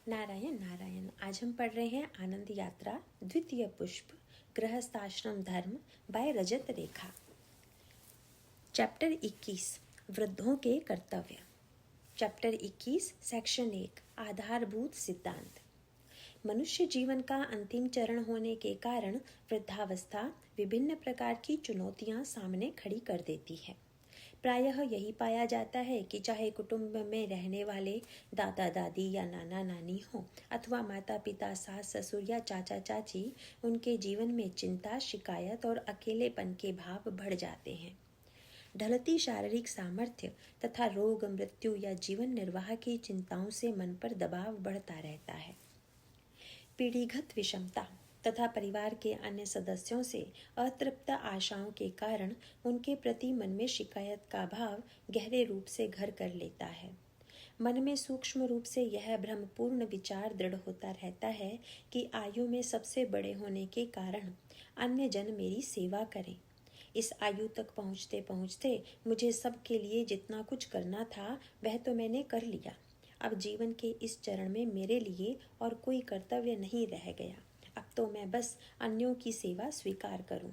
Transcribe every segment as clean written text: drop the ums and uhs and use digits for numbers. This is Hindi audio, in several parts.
नारायण नारायण। आज हम पढ़ रहे हैं आनंद यात्रा द्वितीय पुष्प गृहस्थाश्रम धर्म बाय रजत रेखा। चैप्टर 21 वृद्धों के कर्तव्य। चैप्टर 21 सेक्शन 1 आधारभूत सिद्धांत। मनुष्य जीवन का अंतिम चरण होने के कारण वृद्धावस्था विभिन्न प्रकार की चुनौतियां सामने खड़ी कर देती है। प्रायः यही पाया जाता है कि चाहे कुटुंब में रहने वाले दादा दादी या नाना नानी हो अथवा माता पिता सास ससुर या चाचा चाची, उनके जीवन में चिंता शिकायत और अकेलेपन के भाव बढ़ जाते हैं। ढलती शारीरिक सामर्थ्य तथा रोग मृत्यु या जीवन निर्वाह की चिंताओं से मन पर दबाव बढ़ता रहता है। पीढ़ीगत विषमता तथा परिवार के अन्य सदस्यों से अतृप्त आशाओं के कारण उनके प्रति मन में शिकायत का भाव गहरे रूप से घर कर लेता है। मन में सूक्ष्म रूप से यह भ्रमपूर्ण विचार दृढ़ होता रहता है कि आयु में सबसे बड़े होने के कारण अन्य जन मेरी सेवा करें। इस आयु तक पहुँचते पहुँचते मुझे सबके लिए जितना कुछ करना था वह तो मैंने कर लिया। अब जीवन के इस चरण में मेरे लिए और कोई कर्तव्य नहीं रह गया। अब तो मैं बस अन्यों की सेवा स्वीकार करूं।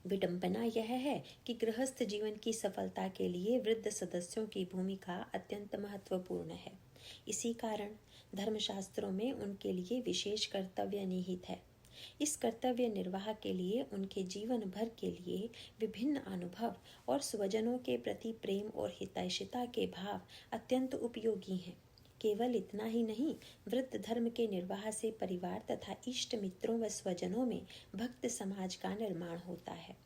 विडंबना यह है कि गृहस्थ जीवन की सफलता के लिए वृद्ध सदस्यों की भूमिका अत्यंत महत्वपूर्ण है। इसी कारण धर्मशास्त्रों में उनके लिए विशेष कर्तव्य निहित है। इस कर्तव्य निर्वाह के लिए उनके जीवन भर के लिए विभिन्न अनुभव और स्वजनों के प्रति प्रेम और हितैषिता के भाव अत्यंत उपयोगी हैं। केवल इतना ही नहीं, वृद्ध धर्म के निर्वाह से परिवार तथा इष्ट मित्रों व स्वजनों में भक्त समाज का निर्माण होता है।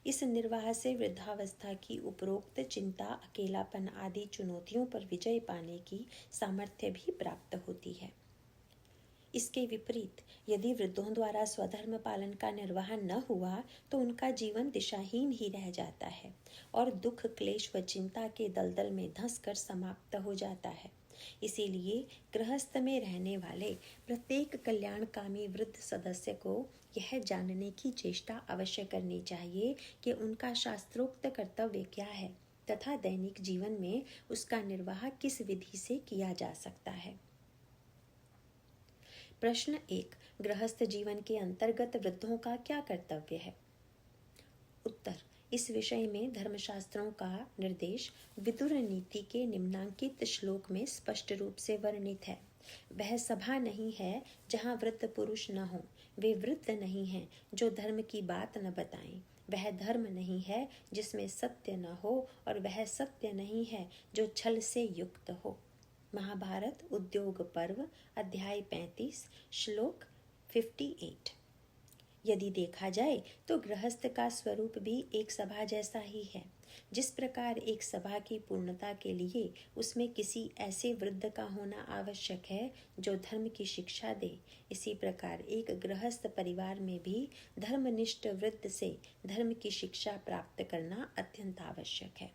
इस निर्वाह से वृद्धावस्था की उपरोक्त चिंता अकेलापन आदि चुनौतियों पर विजय पाने की सामर्थ्य भी प्राप्त होती है। इसके विपरीत यदि वृद्धों द्वारा स्वधर्म पालन का निर्वाह न हुआ तो उनका जीवन दिशाहीन ही रह जाता है और दुख क्लेश व चिंता के दलदल में धंस कर समाप्त हो जाता है। इसीलिए गृहस्थ में रहने वाले प्रत्येक कल्याणकामी वृद्ध सदस्य को यह जानने की चेष्टा अवश्य करनी चाहिए कि उनका शास्त्रोक्त कर्तव्य क्या है तथा दैनिक जीवन में उसका निर्वाह किस विधि से किया जा सकता है। प्रश्न 1 गृहस्थ जीवन के अंतर्गत वृद्धों का क्या कर्तव्य है? उत्तर इस विषय में धर्मशास्त्रों का निर्देश विदुर नीति के निम्नांकित श्लोक में स्पष्ट रूप से वर्णित है। वह सभा नहीं है जहाँ वृद्ध पुरुष न हो, वे वृद्ध नहीं हैं जो धर्म की बात न बताएं, वह धर्म नहीं है जिसमें सत्य न हो और वह सत्य नहीं है जो छल से युक्त हो। महाभारत उद्योग पर्व अध्याय 35 श्लोक 58। यदि देखा जाए तो गृहस्थ का स्वरूप भी एक सभा जैसा ही है। जिस प्रकार एक सभा की पूर्णता के लिए उसमें किसी ऐसे वृद्ध का होना आवश्यक है जो धर्म की शिक्षा दे, इसी प्रकार एक गृहस्थ परिवार में भी धर्मनिष्ठ वृद्ध से धर्म की शिक्षा प्राप्त करना अत्यंत आवश्यक है।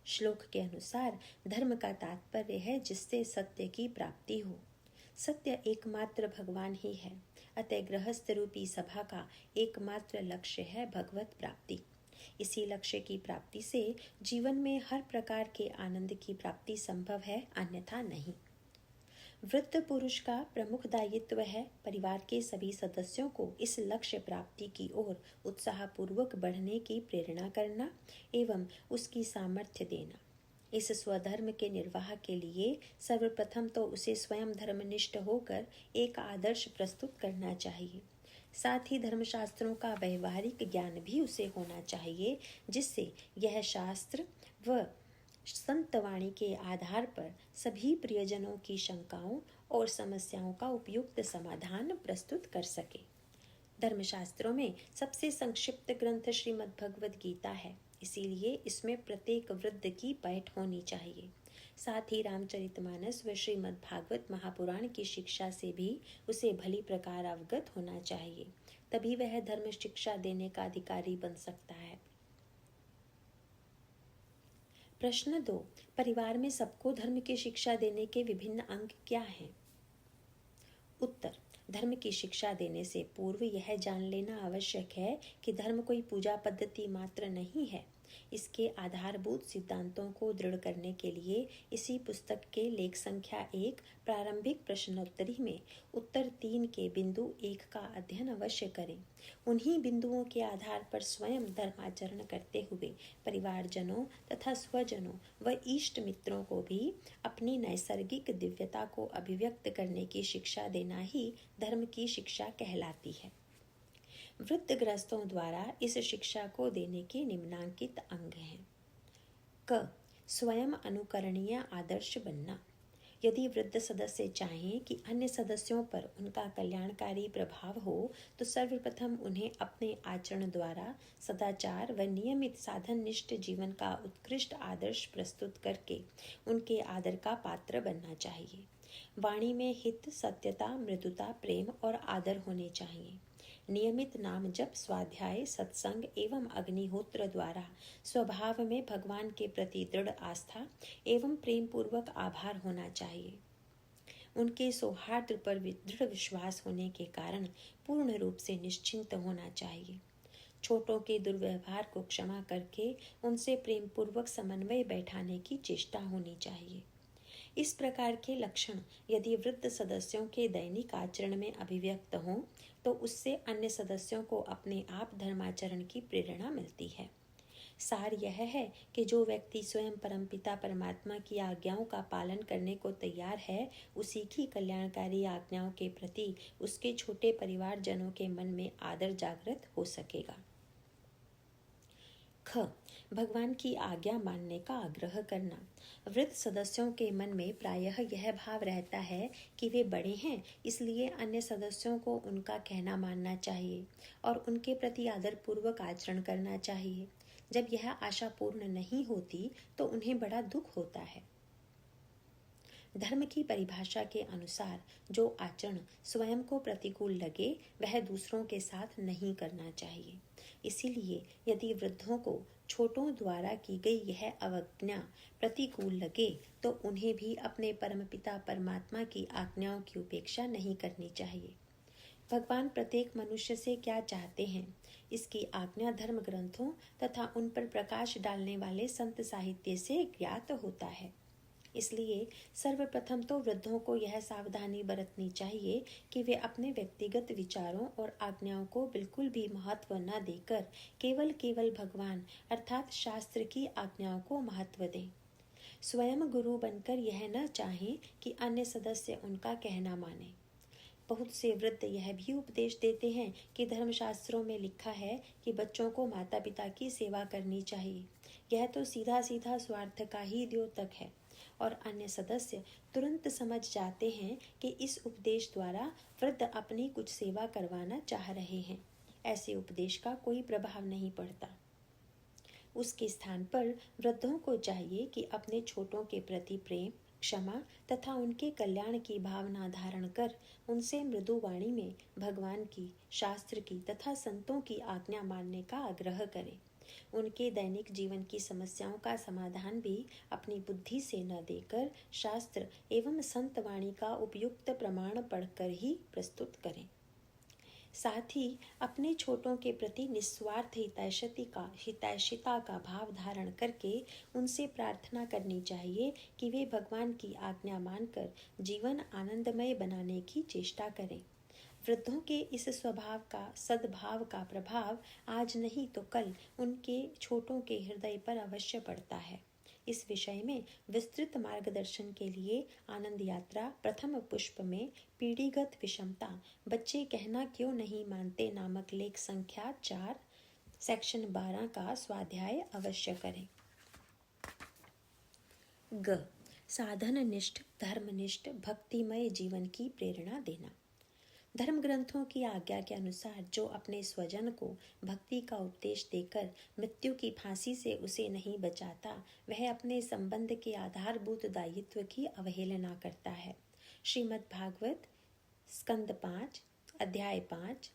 श्लोक के अनुसार धर्म का तात्पर्य है जिससे सत्य की प्राप्ति हो। सत्य एकमात्र भगवान ही है, अतः गृहस्थ रूपी सभा का एकमात्र लक्ष्य है भगवत प्राप्ति। इसी लक्ष्य की प्राप्ति से जीवन में हर प्रकार के आनंद की प्राप्ति संभव है, अन्यथा नहीं। वृद्ध पुरुष का प्रमुख दायित्व है परिवार के सभी सदस्यों को इस लक्ष्य प्राप्ति की ओर उत्साहपूर्वक बढ़ने की प्रेरणा करना एवं उसकी सामर्थ्य देना। इस स्वधर्म के निर्वाह के लिए सर्वप्रथम तो उसे स्वयं धर्मनिष्ठ होकर एक आदर्श प्रस्तुत करना चाहिए। साथ ही धर्मशास्त्रों का व्यवहारिक ज्ञान भी उसे होना चाहिए, जिससे यह शास्त्र व संतवाणी के आधार पर सभी प्रियजनों की शंकाओं और समस्याओं का उपयुक्त समाधान प्रस्तुत कर सके। धर्मशास्त्रों में सबसे संक्षिप्त ग्रंथ श्रीमद् भगवद गीता है, इसीलिए इसमें प्रत्येक वृद्ध की पैठ होनी चाहिए। साथ ही रामचरितमानस व श्रीमद् भागवत महापुराण की शिक्षा से भी उसे भली प्रकार अवगत होना चाहिए, तभी वह धर्म शिक्षा देने का अधिकारी बन सकता है। प्रश्न 2 परिवार में सबको धर्म की शिक्षा देने के विभिन्न अंग क्या हैं? उत्तर धर्म की शिक्षा देने से पूर्व यह जान लेना आवश्यक है कि धर्म कोई पूजा पद्धति मात्र नहीं है, इसके आधारभूत सिद्धांतों को दृढ़ करने के लिए इसी पुस्तक के लेख संख्या 1 प्रारंभिक प्रश्नोत्तरी में उत्तर 3 के बिंदु 1 का अध्ययन अवश्य करें। उन्हीं बिंदुओं के आधार पर स्वयं धर्माचरण करते हुए परिवारजनों तथा स्वजनों व इष्ट मित्रों को भी अपनी नैसर्गिक दिव्यता को अभिव्यक्त करने की शिक्षा देना ही धर्म की शिक्षा कहलाती है। वृद्ध गृहस्थों द्वारा इस शिक्षा को देने के निम्नांकित अंग हैं। क. स्वयं अनुकरणीय आदर्श बनना। यदि वृद्ध सदस्य चाहें कि अन्य सदस्यों पर उनका कल्याणकारी प्रभाव हो तो सर्वप्रथम उन्हें अपने आचरण द्वारा सदाचार व नियमित साधन निष्ठ जीवन का उत्कृष्ट आदर्श प्रस्तुत करके उनके आदर का पात्र बनना चाहिए। वाणी में हित, सत्यता, मृदुता, प्रेम और आदर होने चाहिए। नियमित नाम जप, स्वाध्याय, सत्संग एवं अग्निहोत्र द्वारा स्वभाव में भगवान के प्रति दृढ़ आस्था एवं प्रेम पूर्वक आभार होना चाहिए। उनके सौहार्द पर दृढ़ विश्वास होने के कारण पूर्ण रूप से निश्चिंत होना चाहिए। छोटों के दुर्व्यवहार को क्षमा करके उनसे प्रेम पूर्वक समन्वय बैठाने की चेष्टा होनी चाहिए। इस प्रकार के लक्षण यदि वृद्ध सदस्यों के दैनिक आचरण में अभिव्यक्त हों तो उससे अन्य सदस्यों को अपने आप धर्माचरण की प्रेरणा मिलती है। सार यह है कि जो व्यक्ति स्वयं परमपिता परमात्मा की आज्ञाओं का पालन करने को तैयार है, उसी की कल्याणकारी आज्ञाओं के प्रति उसके छोटे परिवारजनों के मन में आदर जागृत हो सकेगा। ख. भगवान की आज्ञा मानने का आग्रह करना। वृद्ध सदस्यों के मन में प्रायः यह भाव रहता है कि वे बड़े हैं, इसलिए अन्य सदस्यों को उनका कहना मानना चाहिए और उनके प्रति आदरपूर्वक आचरण करना चाहिए। जब यह आशा पूर्ण नहीं होती तो उन्हें बड़ा दुख होता है। धर्म की परिभाषा के अनुसार जो आचरण स्वयं को प्रतिकूल लगे वह दूसरों के साथ नहीं करना चाहिए। इसीलिए यदि वृद्धों को छोटों द्वारा की गई यह अवज्ञा प्रतिकूल लगे तो उन्हें भी अपने परमपिता परमात्मा की आज्ञाओं की उपेक्षा नहीं करनी चाहिए। भगवान प्रत्येक मनुष्य से क्या चाहते हैं, इसकी आज्ञा धर्म ग्रंथों तथा उन पर प्रकाश डालने वाले संत साहित्य से ज्ञात होता है। इसलिए सर्वप्रथम तो वृद्धों को यह सावधानी बरतनी चाहिए कि वे अपने व्यक्तिगत विचारों और आज्ञाओं को बिल्कुल भी महत्व न देकर केवल भगवान अर्थात शास्त्र की आज्ञाओं को महत्व दें। स्वयं गुरु बनकर यह न चाहें कि अन्य सदस्य उनका कहना माने। बहुत से वृद्ध यह भी उपदेश देते हैं कि धर्मशास्त्रों में लिखा है कि बच्चों को माता पिता की सेवा करनी चाहिए। यह तो सीधा सीधा स्वार्थ का ही द्योतक है और अन्य सदस्य तुरंत समझ जाते हैं कि इस उपदेश द्वारा वृद्ध अपनी कुछ सेवा करवाना चाह रहे हैं। ऐसे उपदेश का कोई प्रभाव नहीं पड़ता। उसके स्थान पर वृद्धों को चाहिए कि अपने छोटों के प्रति प्रेम, क्षमा तथा उनके कल्याण की भावना धारण कर उनसे मृदु वाणी में भगवान की, शास्त्र की तथा संतों की आज्ञा मानने का आग्रह करें। उनके दैनिक जीवन की समस्याओं का समाधान भी अपनी बुद्धि से न देकर शास्त्र एवं संत वाणी का उपयुक्त प्रमाण पढ़कर ही प्रस्तुत करें। साथ ही अपने छोटों के प्रति निस्वार्थ हितैषिता का भाव धारण करके उनसे प्रार्थना करनी चाहिए कि वे भगवान की आज्ञा मानकर जीवन आनंदमय बनाने की चेष्टा करें। वृद्धों के इस स्वभाव का, सद्भाव का प्रभाव आज नहीं तो कल उनके छोटों के हृदय पर अवश्य पड़ता है। इस विषय में विस्तृत मार्गदर्शन के लिए आनंद यात्रा प्रथम पुष्प में पीढ़ीगत विषमता, बच्चे कहना क्यों नहीं मानते नामक लेख संख्या 4 सेक्शन 12 का स्वाध्याय अवश्य करें। ग. साधननिष्ठ, धर्मनिष्ठ, भक्तिमय जीवन की प्रेरणा देना। धर्म ग्रंथों की आज्ञा के अनुसार जो अपने स्वजन को भक्ति का उपदेश देकर मृत्यु की फांसी से उसे नहीं बचाता, वह अपने संबंध के आधारभूत दायित्व की अवहेलना करता है। श्रीमद् भागवत स्कंद 5 अध्याय 5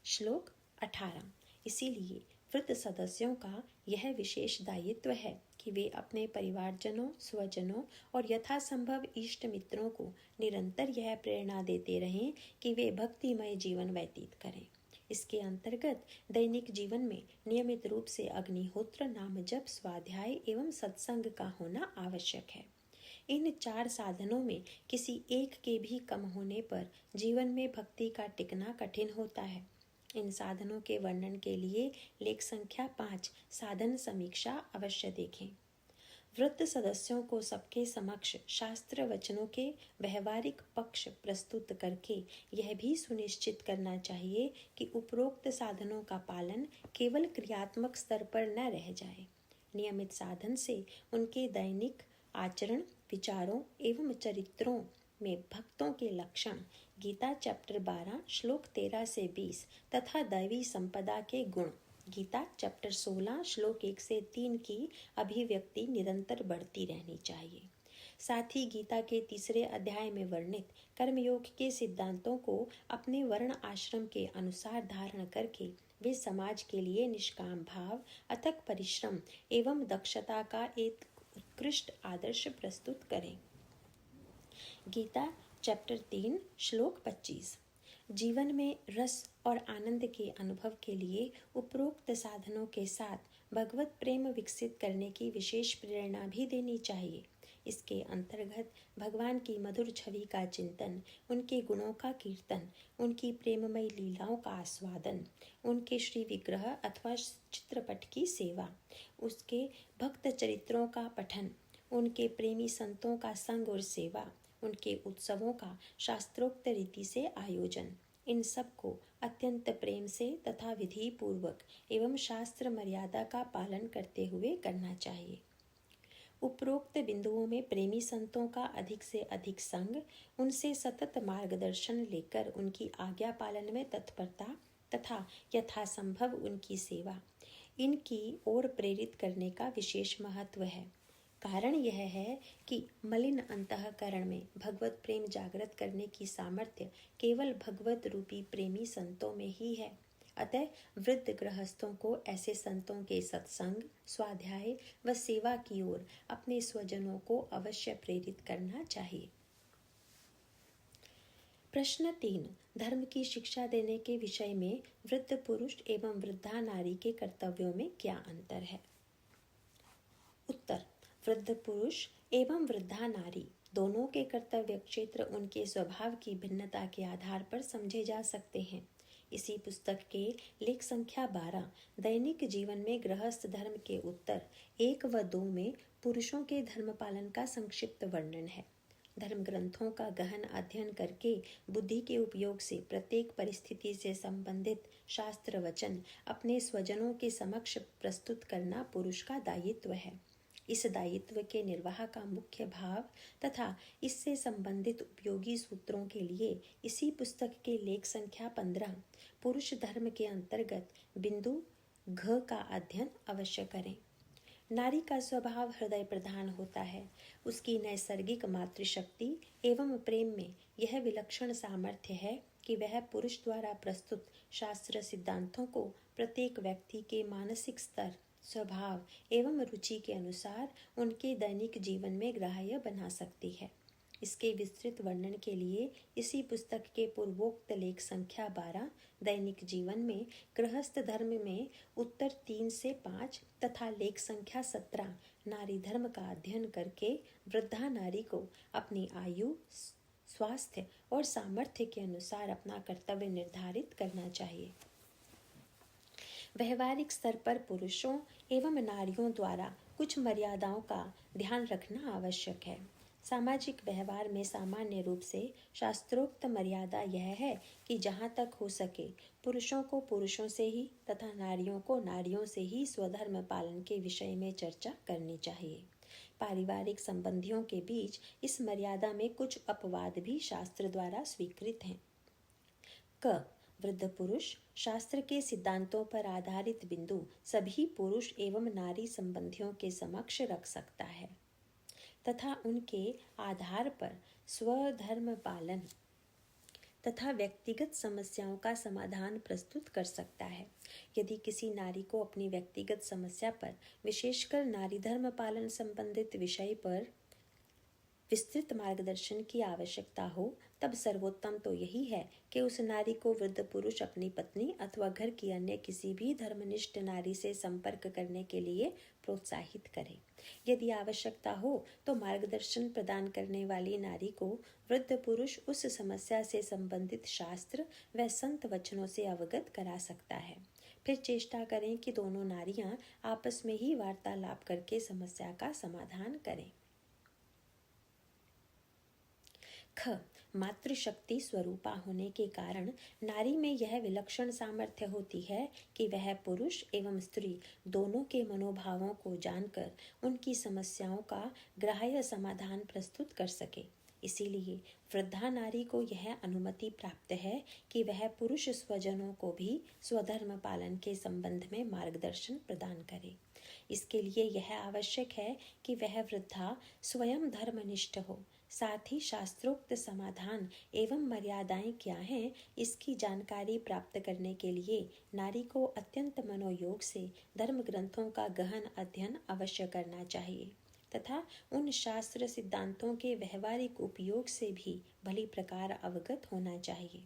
श्लोक 18। इसीलिए वृद्ध सदस्यों का यह विशेष दायित्व है कि वे अपने परिवारजनों, स्वजनों और यथासंभव इष्ट मित्रों को निरंतर यह प्रेरणा देते रहें कि वे भक्तिमय जीवन व्यतीत करें। इसके अंतर्गत दैनिक जीवन में नियमित रूप से अग्निहोत्र, नाम जप, स्वाध्याय एवं सत्संग का होना आवश्यक है। इन 4 साधनों में किसी एक के भी कम होने पर जीवन में भक्ति का टिकना कठिन होता है। इन साधनों के वर्णन के लिए लेख संख्या 5 साधन समीक्षा अवश्य देखें। वृत्त सदस्यों को सबके समक्ष शास्त्र वचनों के व्यवहारिक पक्ष प्रस्तुत करके यह भी सुनिश्चित करना चाहिए कि उपरोक्त साधनों का पालन केवल क्रियात्मक स्तर पर न रह जाए। नियमित साधन से उनके दैनिक आचरण, विचारों एवं चरित्रों में भक्तों के लक्षण, गीता चैप्टर 12 श्लोक 13 से 20 तथा दैवी संपदा के गुण, गीता चैप्टर 16 श्लोक 1 से 3 की अभिव्यक्ति निरंतर बढ़ती रहनी चाहिए। साथ ही गीता के 3 अध्याय में वर्णित कर्मयोग के सिद्धांतों को अपने वर्ण आश्रम के अनुसार धारण करके वे समाज के लिए निष्काम भाव, अथक परिश्रम एवं दक्षता का एक उत्कृष्ट आदर्श प्रस्तुत करें। गीता चैप्टर 3 श्लोक 25। जीवन में रस और आनंद के अनुभव के लिए उपरोक्त साधनों के साथ भगवत प्रेम विकसित करने की विशेष प्रेरणा भी देनी चाहिए। इसके अंतर्गत भगवान की मधुर छवि का चिंतन, उनके गुणों का कीर्तन, उनकी प्रेममयी लीलाओं का आस्वादन, उनके श्री विग्रह अथवा चित्रपट की सेवा, उसके भक्त चरित्रों का पठन, उनके प्रेमी संतों का संग और सेवा, उनके उत्सवों का शास्त्रोक्त रीति से आयोजन, इन सब को अत्यंत प्रेम से तथा विधि पूर्वक एवं शास्त्र मर्यादा का पालन करते हुए करना चाहिए। उपरोक्त बिंदुओं में प्रेमी संतों का अधिक से अधिक संग, उनसे सतत मार्गदर्शन लेकर उनकी आज्ञा पालन में तत्परता तथा यथासंभव उनकी सेवा, इनकी ओर प्रेरित करने का विशेष महत्व है। कारण यह है कि मलिन अंतःकरण में भगवत प्रेम जागृत करने की सामर्थ्य केवल भगवत रूपी प्रेमी संतों में ही है। अतः वृद्ध गृहस्थों को ऐसे संतों के सत्संग, स्वाध्याय व सेवा की ओर अपने स्वजनों को अवश्य प्रेरित करना चाहिए। प्रश्न 3। धर्म की शिक्षा देने के विषय में वृद्ध पुरुष एवं वृद्धा नारी के कर्तव्यों में क्या अंतर है? उत्तर। वृद्ध पुरुष एवं वृद्धा नारी दोनों के कर्तव्य क्षेत्र उनके स्वभाव की भिन्नता के आधार पर समझे जा सकते हैं। इसी पुस्तक के लेख संख्या 12 दैनिक जीवन में गृहस्थ धर्म के उत्तर 1 व 2 में पुरुषों के धर्म पालन का संक्षिप्त वर्णन है। धर्म ग्रंथों का गहन अध्ययन करके बुद्धि के उपयोग से प्रत्येक परिस्थिति से संबंधित शास्त्र वचन अपने स्वजनों के समक्ष प्रस्तुत करना पुरुष का दायित्व है। इस दायित्व के निर्वाह का मुख्य भाव तथा इससे संबंधित उपयोगी सूत्रों के लिए इसी पुस्तक के लेख संख्या 15 पुरुष धर्म के अंतर्गत बिंदु घ का अध्ययन अवश्य करें। नारी का स्वभाव हृदय प्रधान होता है। उसकी नैसर्गिक मातृशक्ति एवं प्रेम में यह विलक्षण सामर्थ्य है कि वह पुरुष द्वारा प्रस्तुत शास्त्र सिद्धांतों को प्रत्येक व्यक्ति के मानसिक स्तर, स्वभाव एवं रुचि के अनुसार उनके दैनिक जीवन में ग्राह्य बना सकती है। इसके विस्तृत वर्णन के लिए इसी पुस्तक के पूर्वोक्त लेख संख्या 12 दैनिक जीवन में गृहस्थ धर्म में उत्तर 3 से 5 तथा लेख संख्या 17 नारी धर्म का अध्ययन करके वृद्धा नारी को अपनी आयु, स्वास्थ्य और सामर्थ्य के अनुसार अपना कर्तव्य निर्धारित करना चाहिए। व्यवहारिक स्तर पर पुरुषों एवं नारियों द्वारा कुछ मर्यादाओं का ध्यान रखना आवश्यक है। सामाजिक व्यवहार में सामान्य रूप से शास्त्रोक्त मर्यादा यह है कि जहाँ तक हो सके पुरुषों को पुरुषों से ही तथा नारियों को नारियों से ही स्वधर्म पालन के विषय में चर्चा करनी चाहिए। पारिवारिक संबंधियों के बीच इस मर्यादा में कुछ अपवाद भी शास्त्र द्वारा स्वीकृत हैं। क वृद्ध पुरुष शास्त्र के सिद्धांतों पर आधारित बिंदु सभी पुरुष एवं नारी संबंधियों के समक्ष रख सकता है तथा उनके आधार पर स्वधर्म पालन तथा व्यक्तिगत समस्याओं का समाधान प्रस्तुत कर सकता है। यदि किसी नारी को अपनी व्यक्तिगत समस्या पर, विशेषकर नारी धर्म पालन संबंधित विषय पर विस्तृत मार्गदर्शन की आवश्यकता हो, तब सर्वोत्तम तो यही है कि उस नारी को वृद्ध पुरुष अपनी पत्नी अथवा घर की अन्य किसी भी धर्मनिष्ठ नारी से संपर्क करने के लिए प्रोत्साहित करे। यदि आवश्यकता हो तो मार्गदर्शन प्रदान करने वाली नारी को वृद्ध पुरुष उस समस्या से संबंधित शास्त्र व संत वचनों से अवगत करा सकता है। फिर चेष्टा करें कि दोनों नारियां आपस में ही वार्तालाप करके समस्या का समाधान करें। ख मातृशक्ति स्वरूपा होने के कारण नारी में यह विलक्षण सामर्थ्य होती है कि वह पुरुष एवं स्त्री दोनों के मनोभावों को जानकर उनकी समस्याओं का ग्राह्य समाधान प्रस्तुत कर सके। इसीलिए वृद्धा नारी को यह अनुमति प्राप्त है कि वह पुरुष स्वजनों को भी स्वधर्म पालन के संबंध में मार्गदर्शन प्रदान करे। इसके लिए यह आवश्यक है कि वह वृद्धा स्वयं धर्मनिष्ठ हो, साथ ही शास्त्रोक्त समाधान एवं मर्यादाएं क्या हैं इसकी जानकारी प्राप्त करने के लिए नारी को अत्यंत मनोयोग से धर्म ग्रंथों का गहन अध्ययन अवश्य करना चाहिए तथा उन शास्त्र सिद्धांतों के व्यवहारिक उपयोग से भी भली प्रकार अवगत होना चाहिए।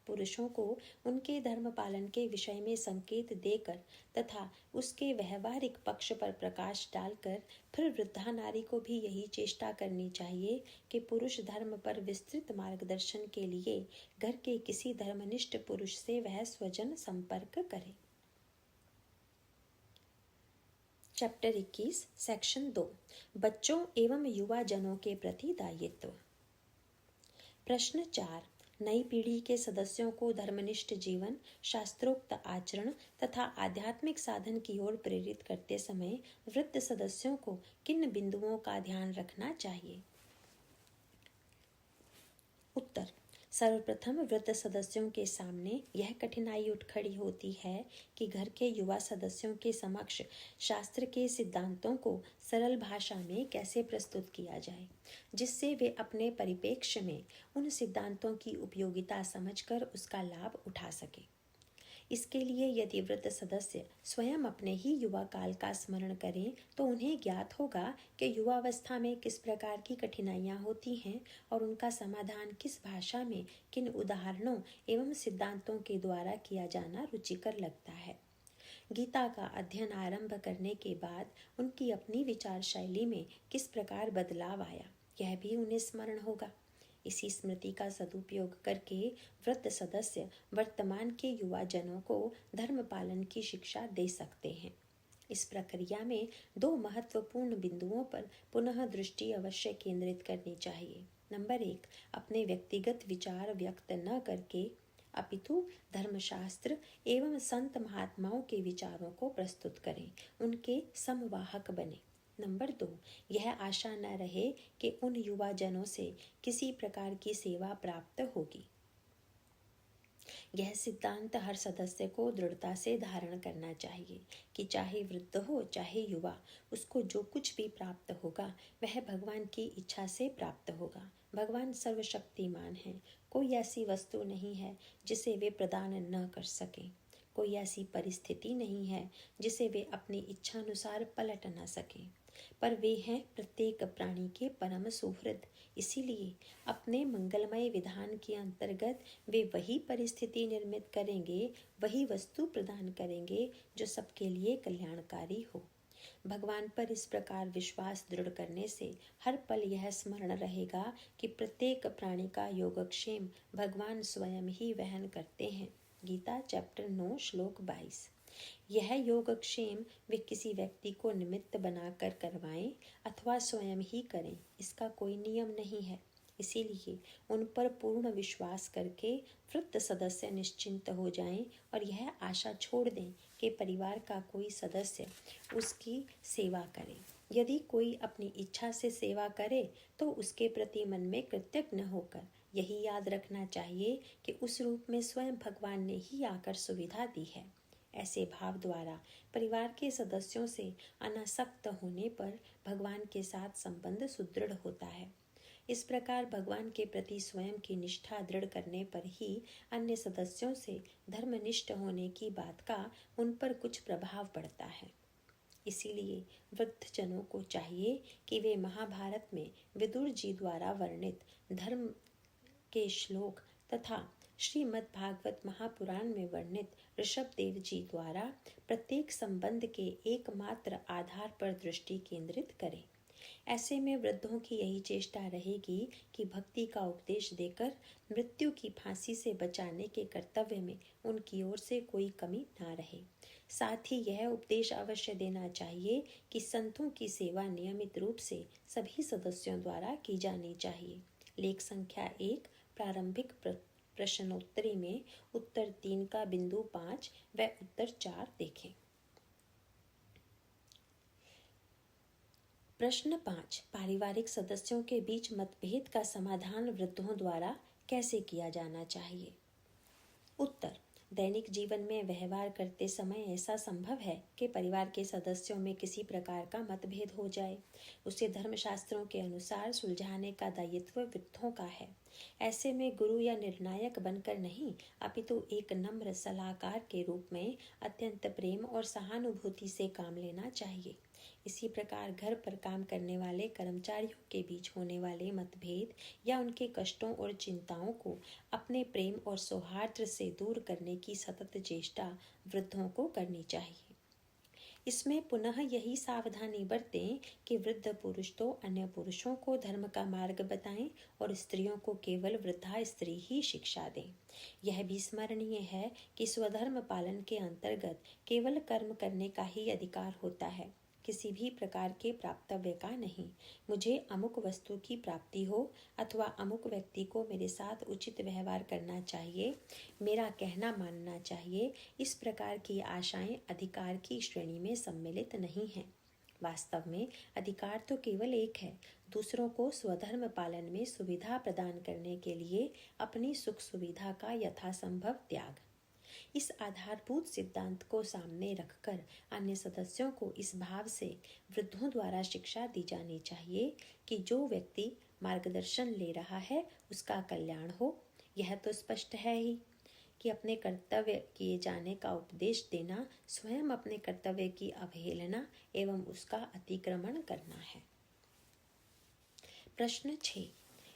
पुरुषों को उनके धर्म पालन के विषय में संकेत देकर तथा उसके व्यवहारिक पक्ष पर प्रकाश डालकर फिर वृद्धा नारी को भी यही चेष्टा करनी चाहिए कि पुरुष धर्म पर विस्तृत मार्गदर्शन के लिए घर के किसी धर्मनिष्ठ पुरुष से वह स्वजन संपर्क करे। चैप्टर 21 सेक्शन 2 बच्चों एवं युवा जनों के प्रति दायित्व। प्रश्न 4 नई पीढ़ी के सदस्यों को धर्मनिष्ठ जीवन, शास्त्रोक्त आचरण तथा आध्यात्मिक साधन की ओर प्रेरित करते समय वृद्ध सदस्यों को किन बिंदुओं का ध्यान रखना चाहिए? उत्तर सर्वप्रथम वृद्ध सदस्यों के सामने यह कठिनाई उठ खड़ी होती है कि घर के युवा सदस्यों के समक्ष शास्त्र के सिद्धांतों को सरल भाषा में कैसे प्रस्तुत किया जाए, जिससे वे अपने परिप्रेक्ष्य में उन सिद्धांतों की उपयोगिता समझकर उसका लाभ उठा सके। इसके लिए यदि वृद्ध सदस्य स्वयं अपने ही युवा काल का स्मरण करें तो उन्हें ज्ञात होगा कि युवावस्था में किस प्रकार की कठिनाइयाँ होती हैं और उनका समाधान किस भाषा में किन उदाहरणों एवं सिद्धांतों के द्वारा किया जाना रुचिकर लगता है। गीता का अध्ययन आरंभ करने के बाद उनकी अपनी विचार शैली में किस प्रकार बदलाव आया, यह भी उन्हें स्मरण होगा। इसी स्मृति का सदुपयोग करके वृद्ध सदस्य वर्तमान के युवा जनों को धर्म पालन की शिक्षा दे सकते हैं। इस प्रक्रिया में 2 महत्वपूर्ण बिंदुओं पर पुनः दृष्टि अवश्य केंद्रित करनी चाहिए। नंबर 1, अपने व्यक्तिगत विचार व्यक्त न करके अपितु धर्मशास्त्र एवं संत महात्माओं के विचारों को प्रस्तुत करें, उनके समवाहक बने। नंबर 2, यह आशा न रहे कि उन युवा जनों से किसी प्रकार की सेवा प्राप्त होगी। यह सिद्धांत हर सदस्य को दृढ़ता से धारण करना चाहिए कि चाहे वृद्ध हो चाहे युवा, उसको जो कुछ भी प्राप्त होगा वह भगवान की इच्छा से प्राप्त होगा। भगवान सर्वशक्तिमान हैं, कोई ऐसी वस्तु नहीं है जिसे वे प्रदान न कर सकें, कोई ऐसी परिस्थिति नहीं है जिसे वे अपनी इच्छानुसार पलट न सकें, पर वे हैं प्रत्येक प्राणी के परम सुहृद। इसीलिए अपने मंगलमय विधान के अंतर्गत वे वही परिस्थिति निर्मित करेंगे, वही वस्तु प्रदान करेंगे जो सबके लिए कल्याणकारी हो। भगवान पर इस प्रकार विश्वास दृढ़ करने से हर पल यह स्मरण रहेगा कि प्रत्येक प्राणी का योगक्षेम भगवान स्वयं ही वहन करते हैं। गीता चैप्टर 9 श्लोक 22। यह योगक्षेम वे किसी व्यक्ति को निमित्त बनाकर करवाएं अथवा स्वयं ही करें, इसका कोई नियम नहीं है। इसीलिए उन पर पूर्ण विश्वास करके वृद्ध सदस्य निश्चिंत हो जाएं और यह आशा छोड़ दें कि परिवार का कोई सदस्य उसकी सेवा करे। यदि कोई अपनी इच्छा से सेवा करे तो उसके प्रति मन में कृतज्ञ होकर यही याद रखना चाहिए कि उस रूप में स्वयं भगवान ने ही आकर सुविधा दी है। ऐसे भाव द्वारा परिवार के सदस्यों से अनासक्त होने पर भगवान के साथ संबंध सुदृढ़ होता है। इस प्रकार भगवान के प्रति स्वयं की निष्ठा दृढ़ करने पर ही अन्य सदस्यों से धर्मनिष्ठ होने की बात का उन पर कुछ प्रभाव पड़ता है। इसीलिए वृद्धजनों को चाहिए कि वे महाभारत में विदुर जी द्वारा वर्णित धर्म के श्लोक तथा श्रीमद् भागवत महापुराण में वर्णित ऋषभदेव जी द्वारा प्रत्येक संबंध के एकमात्र आधार पर दृष्टि केंद्रित करें। ऐसे में वृद्धों की यही चेष्टा रहेगी कि भक्ति का उपदेश देकर मृत्यु की फांसी से बचाने के कर्तव्य में उनकी ओर से कोई कमी ना रहे। साथ ही यह उपदेश अवश्य देना चाहिए कि संतों की सेवा नियमित रूप से सभी सदस्यों द्वारा की जानी चाहिए। लेख संख्या 1 प्रारंभिक प्रश्नोत्तरी में उत्तर 3 का बिंदु 5 व उत्तर 4 देखें। प्रश्न 5 पारिवारिक सदस्यों के बीच मतभेद का समाधान वृद्धों द्वारा कैसे किया जाना चाहिए? उत्तर दैनिक जीवन में व्यवहार करते समय ऐसा संभव है कि परिवार के सदस्यों में किसी प्रकार का मतभेद हो जाए। उसे धर्मशास्त्रों के अनुसार सुलझाने का दायित्व वृद्धों का है। ऐसे में गुरु या निर्णायक बनकर नहीं, अपितु एक नम्र सलाहकार के रूप में अत्यंत प्रेम और सहानुभूति से काम लेना चाहिए। इसी प्रकार घर पर काम करने वाले कर्मचारियों के बीच होने वाले मतभेद या उनके कष्टों और चिंताओं को अपने प्रेम और सौहार्द से दूर करने की सतत चेष्टा वृद्धों को करनी चाहिए। इसमें पुनः यही सावधानी बरतें कि वृद्ध पुरुष तो अन्य पुरुषों को धर्म का मार्ग बताएं और स्त्रियों को केवल वृद्धा स्त्री ही शिक्षा दें। यह भी स्मरणीय है कि स्वधर्म पालन के अंतर्गत केवल कर्म करने का ही अधिकार होता है, किसी भी प्रकार के प्राप्तव्य का नहीं। मुझे अमुक वस्तु की प्राप्ति हो अथवा अमुक व्यक्ति को मेरे साथ उचित व्यवहार करना चाहिए, मेरा कहना मानना चाहिए, इस प्रकार की आशाएं अधिकार की श्रेणी में सम्मिलित नहीं हैं। वास्तव में अधिकार तो केवल एक है, दूसरों को स्वधर्म पालन में सुविधा प्रदान करने के लिए अपनी सुख सुविधा का यथासंभव त्याग। इस आधारभूत सिद्धांत को सामने रखकर अन्य सदस्यों को इस भाव से वृद्धों द्वारा शिक्षा दी जानी चाहिए कि जो व्यक्ति मार्गदर्शन ले रहा है उसका कल्याण हो। यह तो स्पष्ट है ही कि अपने कर्तव्य किए जाने का उपदेश देना स्वयं अपने कर्तव्य की अवहेलना एवं उसका अतिक्रमण करना है। प्रश्न 6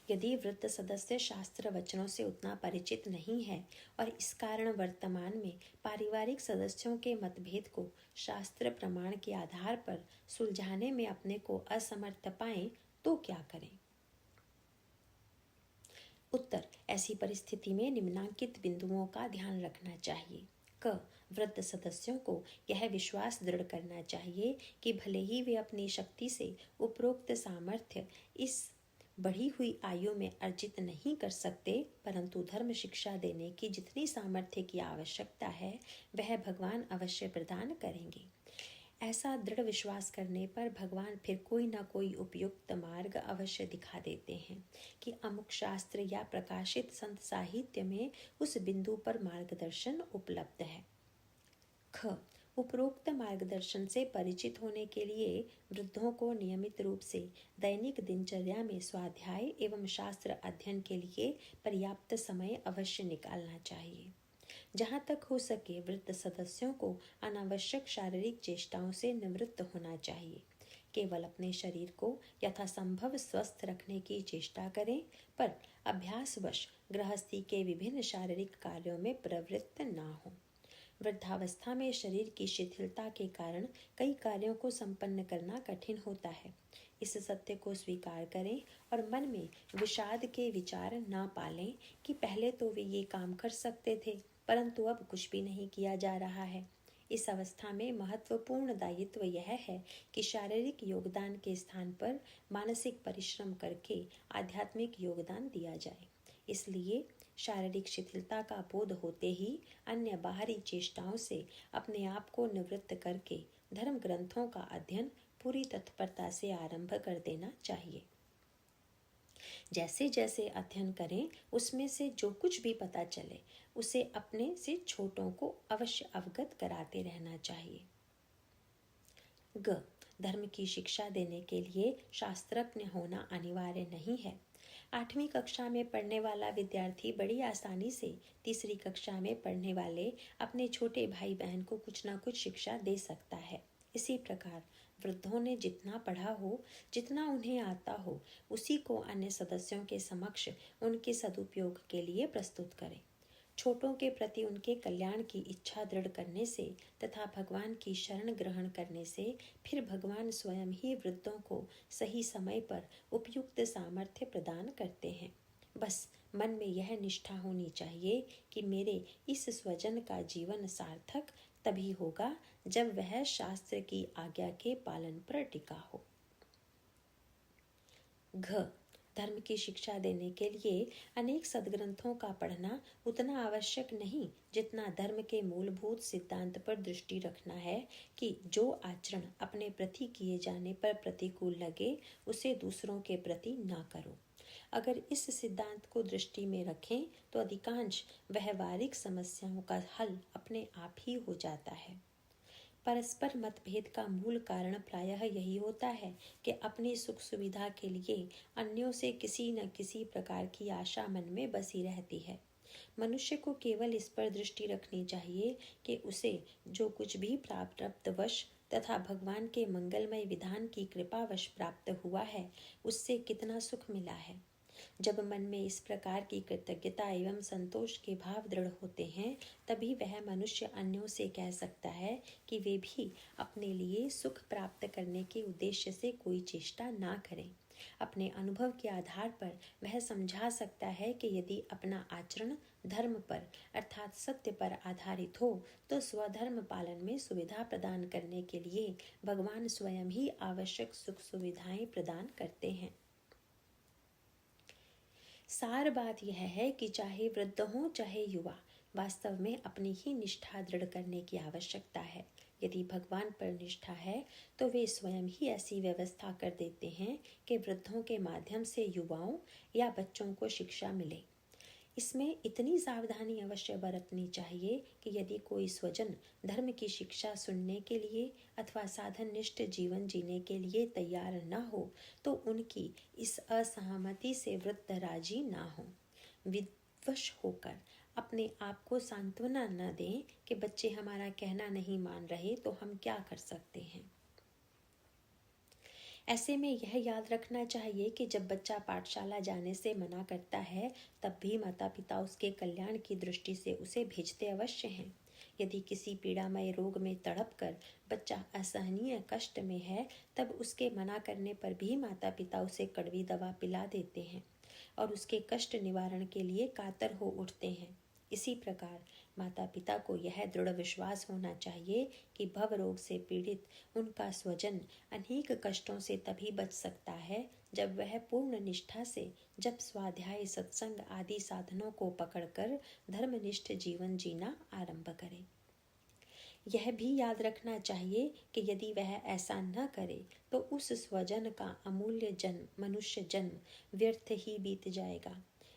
यदि वृद्ध सदस्य शास्त्र वचनों से उतना परिचित नहीं है और इस कारण वर्तमान में पारिवारिक सदस्यों के मतभेद को शास्त्र प्रमाण के आधार पर सुलझाने में अपने को असमर्थ पाएं तो क्या करें? उत्तर ऐसी परिस्थिति में निम्नांकित बिंदुओं का ध्यान रखना चाहिए। क वृद्ध सदस्यों को यह विश्वास दृढ़ करना चाहिए कि भले ही वे अपनी शक्ति से उपरोक्त सामर्थ्य इस बढ़ी हुई आयु में अर्जित नहीं कर सकते, परंतु धर्म शिक्षा देने की जितनी सामर्थ्य की आवश्यकता है वह भगवान अवश्य प्रदान करेंगे। ऐसा दृढ़ विश्वास करने पर भगवान फिर कोई न कोई उपयुक्त मार्ग अवश्य दिखा देते हैं कि अमुक शास्त्र या प्रकाशित संत साहित्य में उस बिंदु पर मार्गदर्शन उपलब्ध है। ख उपरोक्त मार्गदर्शन से परिचित होने के लिए वृद्धों को नियमित रूप से दैनिक दिनचर्या में स्वाध्याय एवं शास्त्र अध्ययन के लिए पर्याप्त समय अवश्य निकालना चाहिए। जहाँ तक हो सके वृद्ध सदस्यों को अनावश्यक शारीरिक चेष्टाओं से निवृत्त होना चाहिए। केवल अपने शरीर को यथासंभव स्वस्थ रखने की चेष्टा करें, पर अभ्यासवश गृहस्थी के विभिन्न शारीरिक कार्यों में प्रवृत्त न हो। वृद्धावस्था में शरीर की शिथिलता के कारण कई कार्यों को संपन्न करना कठिन होता है। इस सत्य को स्वीकार करें और मन में विषाद के विचार ना पालें कि पहले तो वे ये काम कर सकते थे, परंतु अब कुछ भी नहीं किया जा रहा है। इस अवस्था में महत्वपूर्ण दायित्व यह है कि शारीरिक योगदान के स्थान पर मानसिक परिश्रम करके आध्यात्मिक योगदान दिया जाए। इसलिए शारीरिक शिथिलता का बोध होते ही अन्य बाहरी चेष्टाओं से अपने आप को निवृत्त करके धर्म ग्रंथों का अध्ययन पूरी तत्परता से आरंभ कर देना चाहिए। जैसे जैसे अध्ययन करें उसमें से जो कुछ भी पता चले उसे अपने से छोटों को अवश्य अवगत कराते रहना चाहिए। ग धर्म की शिक्षा देने के लिए शास्त्रज्ञ होना अनिवार्य नहीं है। 8वीं कक्षा में पढ़ने वाला विद्यार्थी बड़ी आसानी से तीसरी कक्षा में पढ़ने वाले अपने छोटे भाई बहन को कुछ न कुछ शिक्षा दे सकता है। इसी प्रकार वृद्धों ने जितना पढ़ा हो, जितना उन्हें आता हो, उसी को अन्य सदस्यों के समक्ष उनके सदुपयोग के लिए प्रस्तुत करें। छोटों के प्रति उनके कल्याण की इच्छा दृढ़ करने से तथा भगवान की शरण ग्रहण करने से फिर भगवान स्वयं ही वृद्धों को सही समय पर उपयुक्त सामर्थ्य प्रदान करते हैं। बस मन में यह निष्ठा होनी चाहिए कि मेरे इस स्वजन का जीवन सार्थक तभी होगा जब वह शास्त्र की आज्ञा के पालन पर टिका हो। घ धर्म की शिक्षा देने के लिए अनेक सद्ग्रंथों का पढ़ना उतना आवश्यक नहीं जितना धर्म के मूलभूत सिद्धांत पर दृष्टि रखना है कि जो आचरण अपने प्रति किए जाने पर प्रतिकूल लगे उसे दूसरों के प्रति ना करो। अगर इस सिद्धांत को दृष्टि में रखें तो अधिकांश व्यवहारिक समस्याओं का हल अपने आप ही हो जाता है। परस्पर मतभेद का मूल कारण प्रायः यही होता है कि अपनी सुख सुविधा के लिए अन्यों से किसी न किसी प्रकार की आशा मन में बसी रहती है। मनुष्य को केवल इस पर दृष्टि रखनी चाहिए कि उसे जो कुछ भी प्रारब्धवश तथा भगवान के मंगलमय विधान की कृपावश प्राप्त हुआ है उससे कितना सुख मिला है। जब मन में इस प्रकार की कृतज्ञता एवं संतोष के भाव दृढ़ होते हैं तभी वह मनुष्य अन्यों से कह सकता है कि वे भी अपने लिए सुख प्राप्त करने के उद्देश्य से कोई चेष्टा ना करें। अपने अनुभव के आधार पर वह समझा सकता है कि यदि अपना आचरण धर्म पर अर्थात सत्य पर आधारित हो तो स्वधर्म पालन में सुविधा प्रदान करने के लिए भगवान स्वयं ही आवश्यक सुख सुविधाएं प्रदान करते हैं। सार बात यह है कि चाहे वृद्ध हो चाहे युवा, वास्तव में अपनी ही निष्ठा दृढ़ करने की आवश्यकता है। यदि भगवान पर निष्ठा है तो वे स्वयं ही ऐसी व्यवस्था कर देते हैं कि वृद्धों के माध्यम से युवाओं या बच्चों को शिक्षा मिले। इसमें इतनी सावधानी अवश्य बरतनी चाहिए कि यदि कोई स्वजन धर्म की शिक्षा सुनने के लिए अथवा साधननिष्ठ जीवन जीने के लिए तैयार न हो तो उनकी इस असहमति से वृद्ध राजी ना हो। विवश होकर अपने आप को सांत्वना न दें कि बच्चे हमारा कहना नहीं मान रहे तो हम क्या कर सकते हैं। ऐसे में यह याद रखना चाहिए कि जब बच्चा पाठशाला जाने से मना करता है तब भी माता पिता उसके कल्याण की दृष्टि से उसे भेजते अवश्य हैं। यदि किसी पीड़ामय रोग में तड़प कर बच्चा असहनीय कष्ट में है तब उसके मना करने पर भी माता पिता उसे कड़वी दवा पिला देते हैं और उसके कष्ट निवारण के लिए कातर हो उठते हैं। इसी प्रकार माता पिता को यह दृढ़ विश्वास होना चाहिए कि भव रोग से पीड़ित उनका स्वजन अनेक कष्टों से तभी बच सकता है जब वह पूर्ण निष्ठा से जप स्वाध्याय सत्संग आदि साधनों को पकड़कर धर्मनिष्ठ जीवन जीना आरंभ करे। यह भी याद रखना चाहिए कि यदि वह ऐसा न करे तो उस स्वजन का अमूल्य जन्म मनुष्य जन्म व्यर्थ ही बीत जाएगा,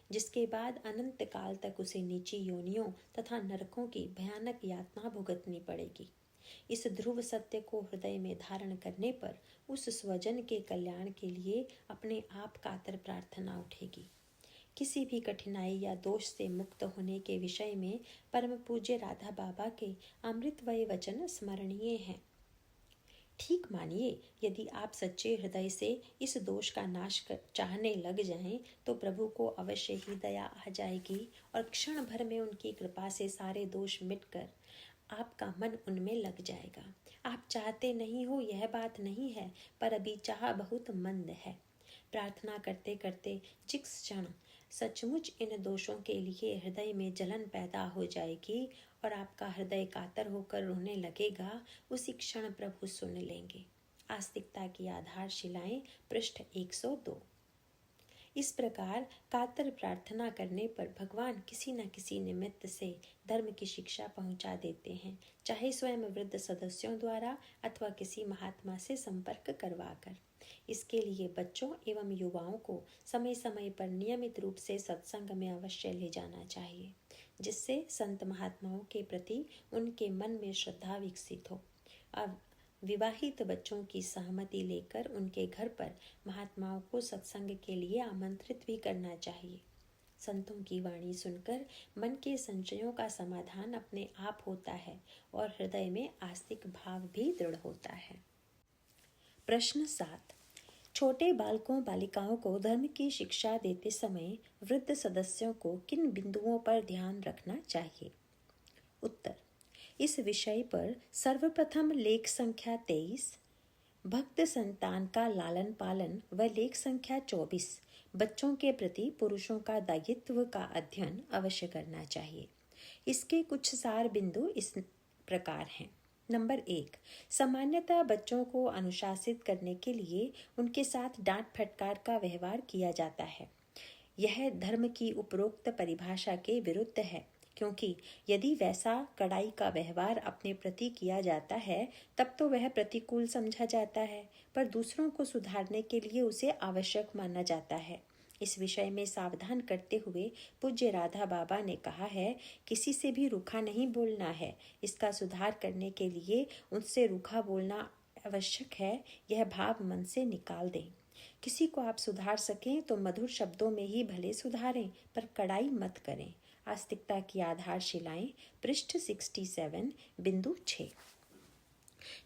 जिसके बाद अनंत काल तक उसे नीची योनियों तथा नरकों की भयानक यातना भुगतनी पड़ेगी। इस ध्रुव सत्य को हृदय में धारण करने पर उस स्वजन के कल्याण के लिए अपने आप कातर प्रार्थना उठेगी। किसी भी कठिनाई या दोष से मुक्त होने के विषय में परम पूज्य राधा बाबा के अमृतमय वचन स्मरणीय हैं। ठीक मानिए, यदि आप सच्चे हृदय से इस दोष का नाश चाहने लग जाएं तो प्रभु को अवश्य ही दया आ जाएगी और क्षण भर में उनकी कृपा से सारे दोष मिटकर आपका मन उनमें लग जाएगा। आप चाहते नहीं हो यह बात नहीं है, पर अभी चाह बहुत मंद है। प्रार्थना करते करते जिस क्षण सचमुच इन दोषों के लिए हृदय में जलन पैदा हो जाएगी और आपका हृदय कातर होकर रोने लगेगा, उसी क्षण प्रभु सुन लेंगे। आस्तिकता की आधारशिलाएं पृष्ठ 102। इस प्रकार कातर प्रार्थना करने पर भगवान किसी न किसी निमित्त से धर्म की शिक्षा पहुंचा देते हैं, चाहे स्वयं वृद्ध सदस्यों द्वारा अथवा किसी महात्मा से संपर्क करवाकर। इसके लिए बच्चों एवं युवाओं को समय समय पर नियमित रूप से सत्संग में अवश्य ले जाना चाहिए, जिससे संत महात्माओं के प्रति उनके मन में श्रद्धा विकसित हो। अब विवाहित बच्चों की सहमति लेकर उनके घर पर महात्माओं को सत्संग के लिए आमंत्रित भी करना चाहिए। संतों की वाणी सुनकर मन के संशयों का समाधान अपने आप होता है और हृदय में आस्तिक भाव भी दृढ़ होता है। प्रश्न 7। छोटे बालकों बालिकाओं को धर्म की शिक्षा देते समय वृद्ध सदस्यों को किन बिंदुओं पर ध्यान रखना चाहिए? उत्तर। इस विषय पर सर्वप्रथम लेख संख्या 23 भक्त संतान का लालन पालन व लेख संख्या 24 बच्चों के प्रति पुरुषों का दायित्व का अध्ययन अवश्य करना चाहिए। इसके कुछ सार बिंदु इस प्रकार हैं। नंबर 1। सामान्यतः बच्चों को अनुशासित करने के लिए उनके साथ डांट फटकार का व्यवहार किया जाता है। यह धर्म की उपरोक्त परिभाषा के विरुद्ध है, क्योंकि यदि वैसा कड़ाई का व्यवहार अपने प्रति किया जाता है तब तो वह प्रतिकूल समझा जाता है, पर दूसरों को सुधारने के लिए उसे आवश्यक माना जाता है। इस विषय में सावधान करते हुए पूज्य राधा बाबा ने कहा है, किसी से भी रूखा नहीं बोलना है। इसका सुधार करने के लिए उनसे रूखा बोलना आवश्यक है। यह भाव मन से निकाल दें। किसी को आप सुधार सकें तो मधुर शब्दों में ही भले सुधारें, पर कड़ाई मत करें। आस्तिकता की आधारशिलाएं, पृष्ठ 67 बिंदु 6।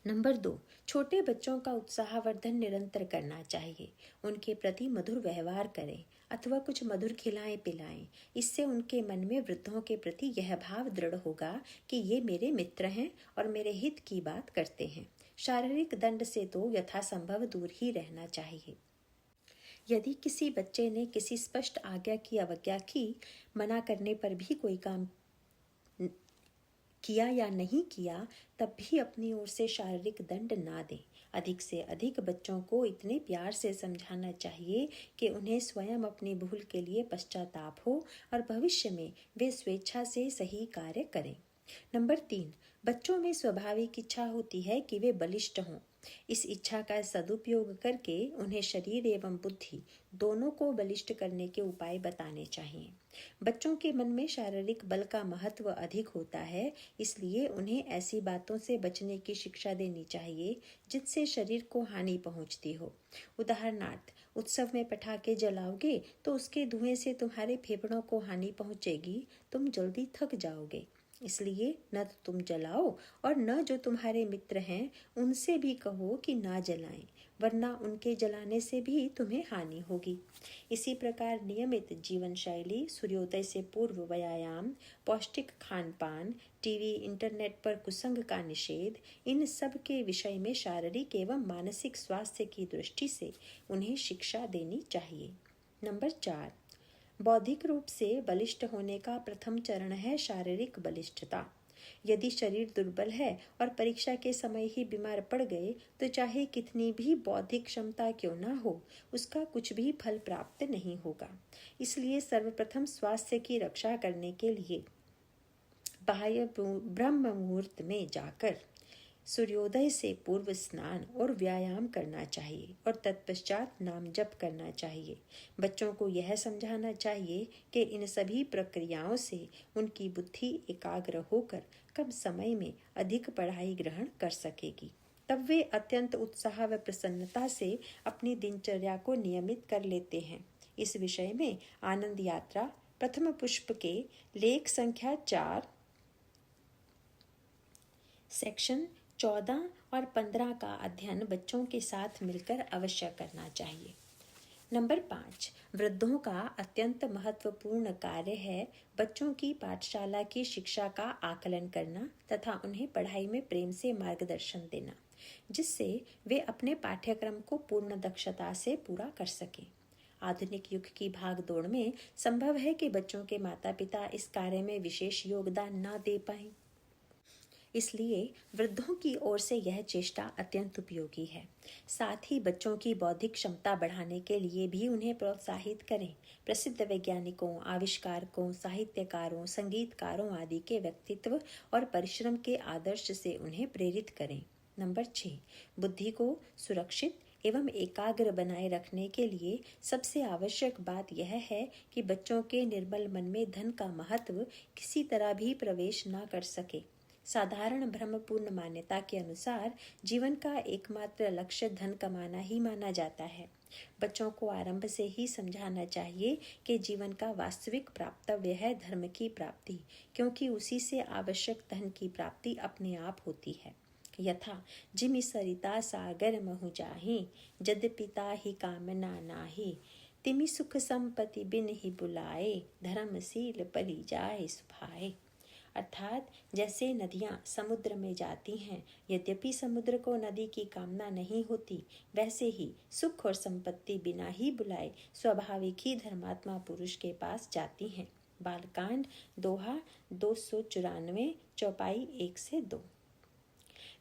नंबर 2। छोटे बच्चों का उत्साहवर्धन निरंतर करना चाहिए। उनके प्रति मधुर व्यवहार करें अथवा कुछ मधुर खिलाएं पिलाएं। इससे उनके मन में वृद्धों के प्रति यह भाव दृढ़ होगा कि ये मेरे मित्र हैं और मेरे हित की बात करते हैं। शारीरिक दंड से तो यथासंभव दूर ही रहना चाहिए। यदि किसी बच्चे ने किसी स्पष्ट आज्ञा की अवज्ञा की, मना करने पर भी कोई काम किया या नहीं किया, तब भी अपनी ओर से शारीरिक दंड ना दें। अधिक से अधिक बच्चों को इतने प्यार से समझाना चाहिए कि उन्हें स्वयं अपनी भूल के लिए पश्चाताप हो और भविष्य में वे स्वेच्छा से सही कार्य करें। नंबर 3। बच्चों में स्वाभाविक इच्छा होती है कि वे बलिष्ठ हों। इस इच्छा का सदुपयोग करके उन्हें शरीर एवं बुद्धि दोनों को बलिष्ठ करने के उपाय बताने चाहिए। बच्चों के मन में शारीरिक बल का महत्व अधिक होता है, इसलिए उन्हें ऐसी बातों से बचने की शिक्षा देनी चाहिए जिससे शरीर को हानि पहुंचती हो। उदाहरणार्थ, उत्सव में पटाखे जलाओगे तो उसके धुएं से तुम्हारे फेफड़ों को हानि पहुंचेगी, तुम जल्दी थक जाओगे। इसलिए न तो तुम जलाओ और न जो तुम्हारे मित्र हैं उनसे भी कहो कि ना जलाएं, वरना उनके जलाने से भी तुम्हें हानि होगी। इसी प्रकार नियमित जीवन शैली, सूर्योदय से पूर्व व्यायाम, पौष्टिक खान पान, टीवी इंटरनेट पर कुसंग का निषेध, इन सब के विषय में शारीरिक एवं मानसिक स्वास्थ्य की दृष्टि से उन्हें शिक्षा देनी चाहिए। नंबर 4। बौद्धिक रूप से बलिष्ठ होने का प्रथम चरण है शारीरिक बलिष्ठता। यदि शरीर दुर्बल है और परीक्षा के समय ही बीमार पड़ गए तो चाहे कितनी भी बौद्धिक क्षमता क्यों ना हो, उसका कुछ भी फल प्राप्त नहीं होगा। इसलिए सर्वप्रथम स्वास्थ्य की रक्षा करने के लिए बाह्य ब्रह्म मुहूर्त में जाकर सूर्योदय से पूर्व स्नान और व्यायाम करना चाहिए और तत्पश्चात नाम जप करना चाहिए। बच्चों को यह समझाना चाहिए कि इन सभी प्रक्रियाओं से उनकी बुद्धि एकाग्र होकर कम समय में अधिक पढ़ाई ग्रहण कर सकेगी। तब वे अत्यंत उत्साह व प्रसन्नता से अपनी दिनचर्या को नियमित कर लेते हैं। इस विषय में आनंद यात्रा प्रथम पुष्प के लेख संख्या 4 सेक्शन 14 और 15 का अध्ययन बच्चों के साथ मिलकर अवश्य करना चाहिए। नंबर 5। वृद्धों का अत्यंत महत्वपूर्ण कार्य है बच्चों की पाठशाला की शिक्षा का आकलन करना तथा उन्हें पढ़ाई में प्रेम से मार्गदर्शन देना, जिससे वे अपने पाठ्यक्रम को पूर्ण दक्षता से पूरा कर सकें। आधुनिक युग की भागदौड़ में संभव है कि बच्चों के माता पिता इस कार्य में विशेष योगदान न दे पाएं। इसलिए वृद्धों की ओर से यह चेष्टा अत्यंत उपयोगी है। साथ ही बच्चों की बौद्धिक क्षमता बढ़ाने के लिए भी उन्हें प्रोत्साहित करें। प्रसिद्ध वैज्ञानिकों, आविष्कारकों, साहित्यकारों, संगीतकारों आदि के व्यक्तित्व और परिश्रम के आदर्श से उन्हें प्रेरित करें। नंबर 6। बुद्धि को सुरक्षित एवं एकाग्र बनाए रखने के लिए सबसे आवश्यक बात यह है कि बच्चों के निर्मल मन में धन का महत्व किसी तरह भी प्रवेश न कर सके। साधारण भ्रमपूर्ण मान्यता के अनुसार जीवन का एकमात्र लक्ष्य धन कमाना ही माना जाता है। बच्चों को आरंभ से ही समझाना चाहिए कि जीवन का वास्तविक प्राप्तव्य है धर्म की प्राप्ति, क्योंकि उसी से आवश्यक धन की प्राप्ति अपने आप होती है। यथा जिमि सरिता सागर महु जाहि, जद पिता ही कामना नाही, तिमि सुख संपत्ति बिन ही बुलाए, धर्मशील पली जाए सुभाए। अर्थात जैसे नदियाँ समुद्र में जाती हैं, यद्यपि समुद्र को नदी की कामना नहीं होती, वैसे ही सुख और संपत्ति बिना ही बुलाए स्वाभाविक ही धर्मात्मा पुरुष के पास जाती हैं। बालकांड दोहा 294 चौपाई 1 से 2।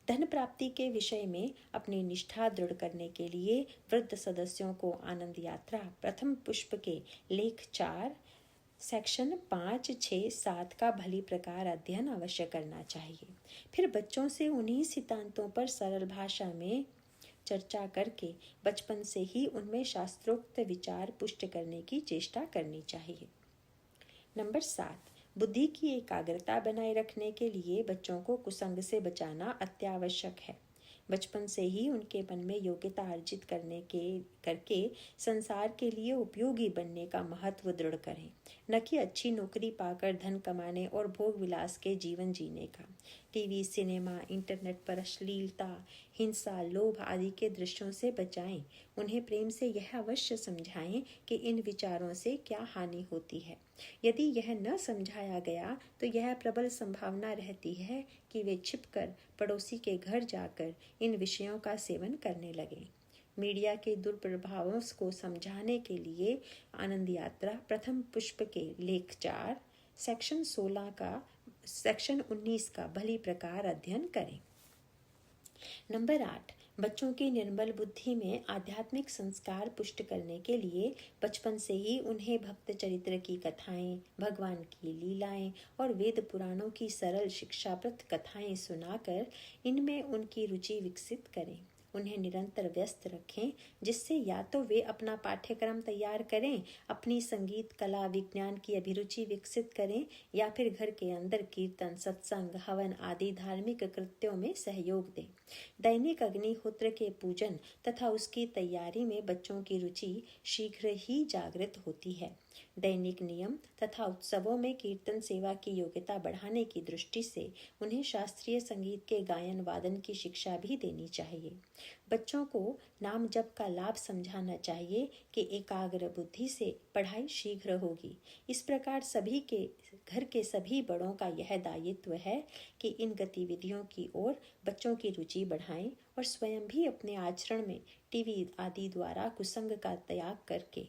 धन प्राप्ति के विषय में अपनी निष्ठा दृढ़ करने के लिए वृद्ध सदस्यों को आनंद यात्रा प्रथम पुष्प के लेख 4 सेक्शन 5, 6, 7 का भली प्रकार अध्ययन अवश्य करना चाहिए। फिर बच्चों से उन्हीं सिद्धांतों पर सरल भाषा में चर्चा करके बचपन से ही उनमें शास्त्रोक्त विचार पुष्ट करने की चेष्टा करनी चाहिए। नंबर 7, बुद्धि की एकाग्रता बनाए रखने के लिए बच्चों को कुसंग से बचाना अत्यावश्यक है। बचपन से ही उनके मन में योग्यता अर्जित करके संसार के लिए उपयोगी बनने का महत्व दृढ़ करें, न कि अच्छी नौकरी पाकर धन कमाने और भोग विलास के जीवन जीने का। टीवी, सिनेमा, इंटरनेट पर अश्लीलता, हिंसा, लोभ आदि के दृश्यों से बचाएं। उन्हें प्रेम से यह अवश्य समझाएं कि इन विचारों से क्या हानि होती है। यदि यह न समझाया गया तो यह प्रबल संभावना रहती है कि वे छिपकर पड़ोसी के घर जाकर इन विषयों का सेवन करने लगें। मीडिया के दुष्प्रभावों को समझाने के लिए आनंद यात्रा प्रथम पुष्प के लेख 4 सेक्शन 19 का भली प्रकार अध्ययन करें। नंबर 8, बच्चों की निर्मल बुद्धि में आध्यात्मिक संस्कार पुष्ट करने के लिए बचपन से ही उन्हें भक्त चरित्र की कथाएं, भगवान की लीलाएं और वेद पुराणों की सरल शिक्षाप्रद कथाएं सुनाकर इनमें उनकी रुचि विकसित करें। उन्हें निरंतर व्यस्त रखें, जिससे या तो वे अपना पाठ्यक्रम तैयार करें, अपनी संगीत, कला, विज्ञान की अभिरुचि विकसित करें, या फिर घर के अंदर कीर्तन, सत्संग, हवन आदि धार्मिक कृत्यों में सहयोग दें। दैनिक अग्निहोत्र के पूजन तथा उसकी तैयारी में बच्चों की रुचि शीघ्र ही जागृत होती है। दैनिक नियम तथा उत्सवों में कीर्तन सेवा की योग्यता बढ़ाने की दृष्टि से उन्हें शास्त्रीय संगीत के गायन वादन की शिक्षा भी देनी चाहिए। बच्चों को नाम जप का लाभ समझाना चाहिए कि एकाग्र बुद्धि से पढ़ाई शीघ्र होगी। इस प्रकार सभी के घर के सभी बड़ों का यह दायित्व है कि इन गतिविधियों की ओर बच्चों की रुचि बढ़ाएं और स्वयं भी अपने आचरण में टीवी आदि द्वारा कुसंग का त्याग करके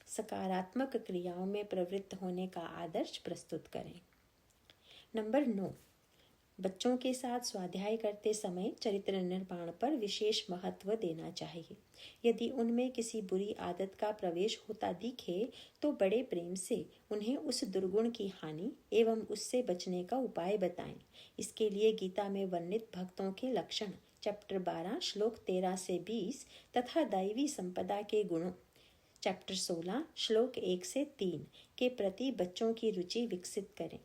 सकारात्मक क्रियाओं में प्रवृत्त होने का आदर्श प्रस्तुत करें। नंबर 9, बच्चों के साथ स्वाध्याय करते समय चरित्र निर्माण पर विशेष महत्व देना चाहिए। यदि उनमें किसी बुरी आदत का प्रवेश होता दिखे तो बड़े प्रेम से उन्हें उस दुर्गुण की हानि एवं उससे बचने का उपाय बताएं। इसके लिए गीता में वर्णित भक्तों के लक्षण चैप्टर 12 श्लोक 13 से 20 तथा दैवी संपदा के गुणों चैप्टर 16 श्लोक 1 से 3 के प्रति बच्चों की रुचि विकसित करें।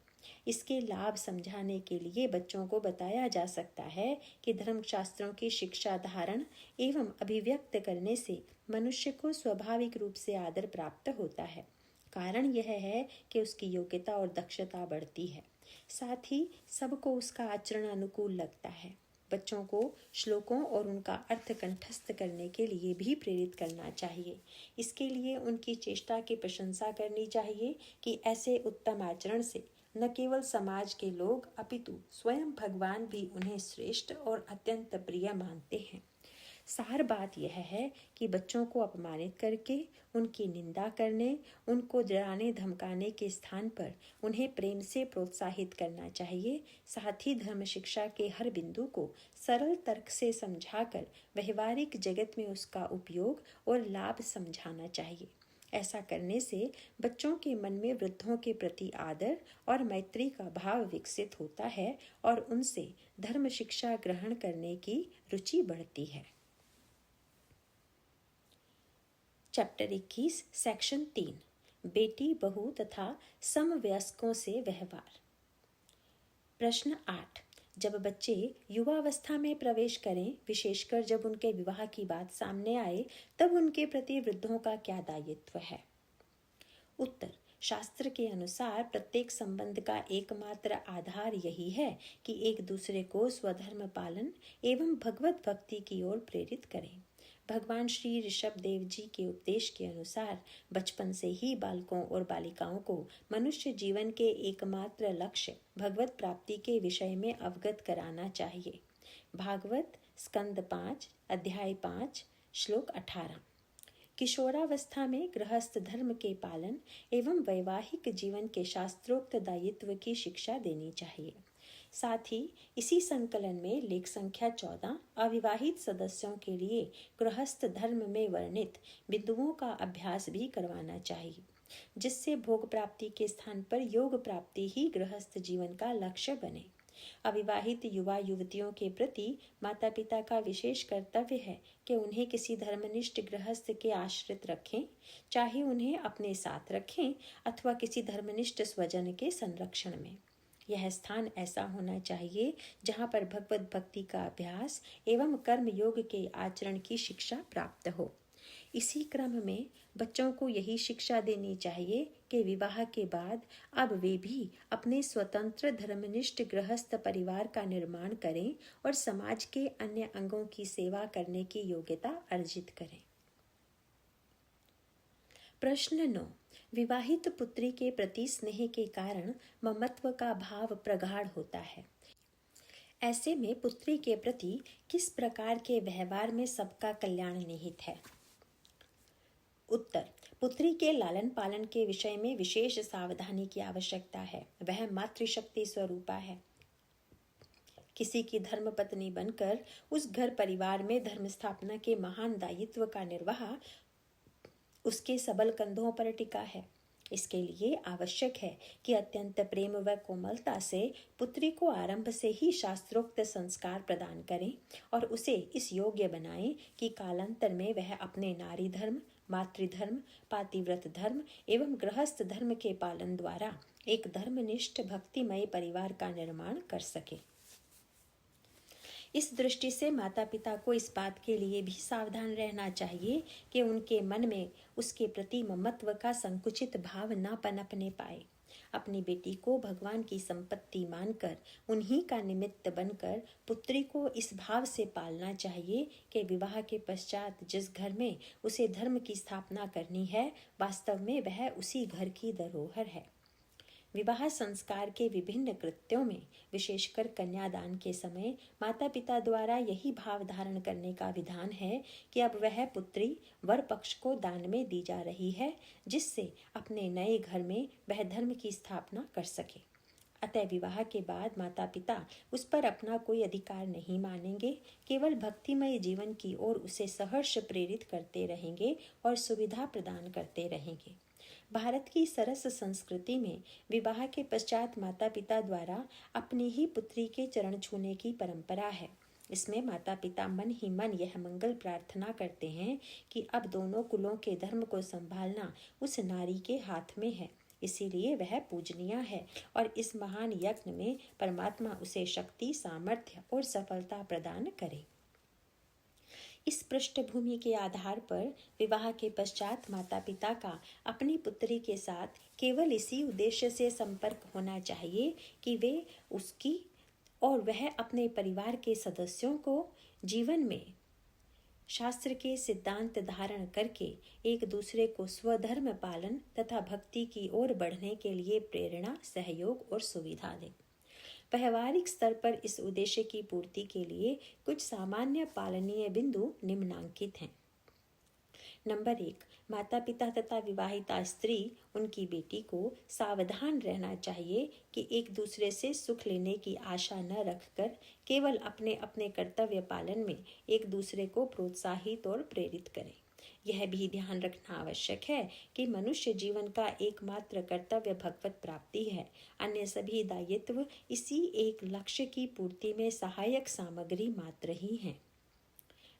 इसके लाभ समझाने के लिए बच्चों को बताया जा सकता है कि धर्मशास्त्रों की शिक्षा धारण एवं अभिव्यक्त करने से मनुष्य को स्वाभाविक रूप से आदर प्राप्त होता है। कारण यह है कि उसकी योग्यता और दक्षता बढ़ती है, साथ ही सबको उसका आचरण अनुकूल लगता है। बच्चों को श्लोकों और उनका अर्थ कंठस्थ करने के लिए भी प्रेरित करना चाहिए। इसके लिए उनकी चेष्टा की प्रशंसा करनी चाहिए कि ऐसे उत्तम आचरण से न केवल समाज के लोग अपितु स्वयं भगवान भी उन्हें श्रेष्ठ और अत्यंत प्रिय मानते हैं। सार बात यह है कि बच्चों को अपमानित करके उनकी निंदा करने, उनको डराने धमकाने के स्थान पर उन्हें प्रेम से प्रोत्साहित करना चाहिए। साथ ही धर्म शिक्षा के हर बिंदु को सरल तर्क से समझाकर व्यवहारिक जगत में उसका उपयोग और लाभ समझाना चाहिए। ऐसा करने से बच्चों के मन में वृद्धों के प्रति आदर और मैत्री का भाव विकसित होता है और उनसे धर्म शिक्षा ग्रहण करने की रुचि बढ़ती है। चैप्टर 21 सेक्शन 3 बेटी, बहू तथा समवयस्कों से व्यवहार। प्रश्न 8, जब बच्चे युवावस्था में प्रवेश करें, विशेषकर जब उनके विवाह की बात सामने आए, तब उनके प्रति वृद्धों का क्या दायित्व है? उत्तर: शास्त्र के अनुसार प्रत्येक संबंध का एकमात्र आधार यही है कि एक दूसरे को स्वधर्म पालन एवं भगवत भक्ति की ओर प्रेरित करें। भगवान श्री ऋषभ देव जी के उपदेश के अनुसार बचपन से ही बालकों और बालिकाओं को मनुष्य जीवन के एकमात्र लक्ष्य भगवत प्राप्ति के विषय में अवगत कराना चाहिए। भागवत स्कंद 5 अध्याय 5 श्लोक 18। किशोरावस्था में गृहस्थ धर्म के पालन एवं वैवाहिक जीवन के शास्त्रोक्त दायित्व की शिक्षा देनी चाहिए। साथ ही इसी संकलन में लेख संख्या 14 अविवाहित सदस्यों के लिए गृहस्थ धर्म में वर्णित बिंदुओं का अभ्यास भी करवाना चाहिए, जिससे भोग प्राप्ति के स्थान पर योग प्राप्ति ही गृहस्थ जीवन का लक्ष्य बने। अविवाहित युवा युवतियों के प्रति माता पिता का विशेष कर्तव्य है कि उन्हें किसी धर्मनिष्ठ गृहस्थ के आश्रित रखें, चाहे उन्हें अपने साथ रखें अथवा किसी धर्मनिष्ठ स्वजन के संरक्षण में। यह स्थान ऐसा होना चाहिए जहाँ पर भगवत भक्ति का अभ्यास एवं कर्म योग के आचरण की शिक्षा प्राप्त हो। इसी क्रम में बच्चों को यही शिक्षा देनी चाहिए कि विवाह के बाद अब वे भी अपने स्वतंत्र धर्मनिष्ठ गृहस्थ परिवार का निर्माण करें और समाज के अन्य अंगों की सेवा करने की योग्यता अर्जित करें। प्रश्न 9। विवाहित पुत्री के प्रति स्नेह के कारण ममत्व का भाव प्रगाढ़ होता है। ऐसे में पुत्री के प्रति किस प्रकार के व्यवहार में सबका कल्याण निहित है? उत्तर: पुत्री के लालन पालन के विषय में विशेष सावधानी की आवश्यकता है। वह मातृशक्ति स्वरूपा है। किसी की धर्म पत्नी बनकर उस घर परिवार में धर्म स्थापना के महान दायित्व का निर्वाह उसके सबल कंधों पर टिका है। इसके लिए आवश्यक है कि अत्यंत प्रेम व कोमलता से पुत्री को आरंभ से ही शास्त्रोक्त संस्कार प्रदान करें और उसे इस योग्य बनाएं कि कालांतर में वह अपने नारी धर्म, मातृधर्म, पातिव्रत धर्म एवं गृहस्थ धर्म के पालन द्वारा एक धर्मनिष्ठ भक्तिमय परिवार का निर्माण कर सके। इस दृष्टि से माता पिता को इस बात के लिए भी सावधान रहना चाहिए कि उनके मन में उसके प्रति ममत्व का संकुचित भाव न पनपने पाए। अपनी बेटी को भगवान की संपत्ति मानकर उन्हीं का निमित्त बनकर पुत्री को इस भाव से पालना चाहिए कि विवाह के पश्चात जिस घर में उसे धर्म की स्थापना करनी है, वास्तव में वह उसी घर की धरोहर है। विवाह संस्कार के विभिन्न कृत्यों में, विशेषकर कन्यादान के समय, माता पिता द्वारा यही भाव धारण करने का विधान है कि अब वह पुत्री वर पक्ष को दान में दी जा रही है, जिससे अपने नए घर में वह धर्म की स्थापना कर सके। अतः विवाह के बाद माता पिता उस पर अपना कोई अधिकार नहीं मानेंगे, केवल भक्तिमय जीवन की ओर उसे सहर्ष प्रेरित करते रहेंगे और सुविधा प्रदान करते रहेंगे। भारत की सरस संस्कृति में विवाह के पश्चात माता पिता द्वारा अपनी ही पुत्री के चरण छूने की परंपरा है। इसमें माता पिता मन ही मन यह मंगल प्रार्थना करते हैं कि अब दोनों कुलों के धर्म को संभालना उस नारी के हाथ में है, इसीलिए वह पूजनीय है और इस महान यज्ञ में परमात्मा उसे शक्ति, सामर्थ्य और सफलता प्रदान करे। इस पृष्ठभूमि के आधार पर विवाह के पश्चात माता पिता का अपनी पुत्री के साथ केवल इसी उद्देश्य से संपर्क होना चाहिए कि वे उसकी और वह अपने परिवार के सदस्यों को जीवन में शास्त्र के सिद्धांत धारण करके एक दूसरे को स्वधर्म पालन तथा भक्ति की ओर बढ़ने के लिए प्रेरणा, सहयोग और सुविधा दें। व्यवहारिक स्तर पर इस उद्देश्य की पूर्ति के लिए कुछ सामान्य पालनीय बिंदु निम्नांकित हैं। नंबर 1, माता पिता तथा विवाहिता स्त्री उनकी बेटी को सावधान रहना चाहिए कि एक दूसरे से सुख लेने की आशा न रखकर केवल अपने अपने कर्तव्य पालन में एक दूसरे को प्रोत्साहित और प्रेरित करें। यह भी ध्यान रखना आवश्यक है कि मनुष्य जीवन का एकमात्र कर्तव्य भगवत प्राप्ति है। अन्य सभी दायित्व इसी एक लक्ष्य की पूर्ति में सहायक सामग्री मात्र ही हैं।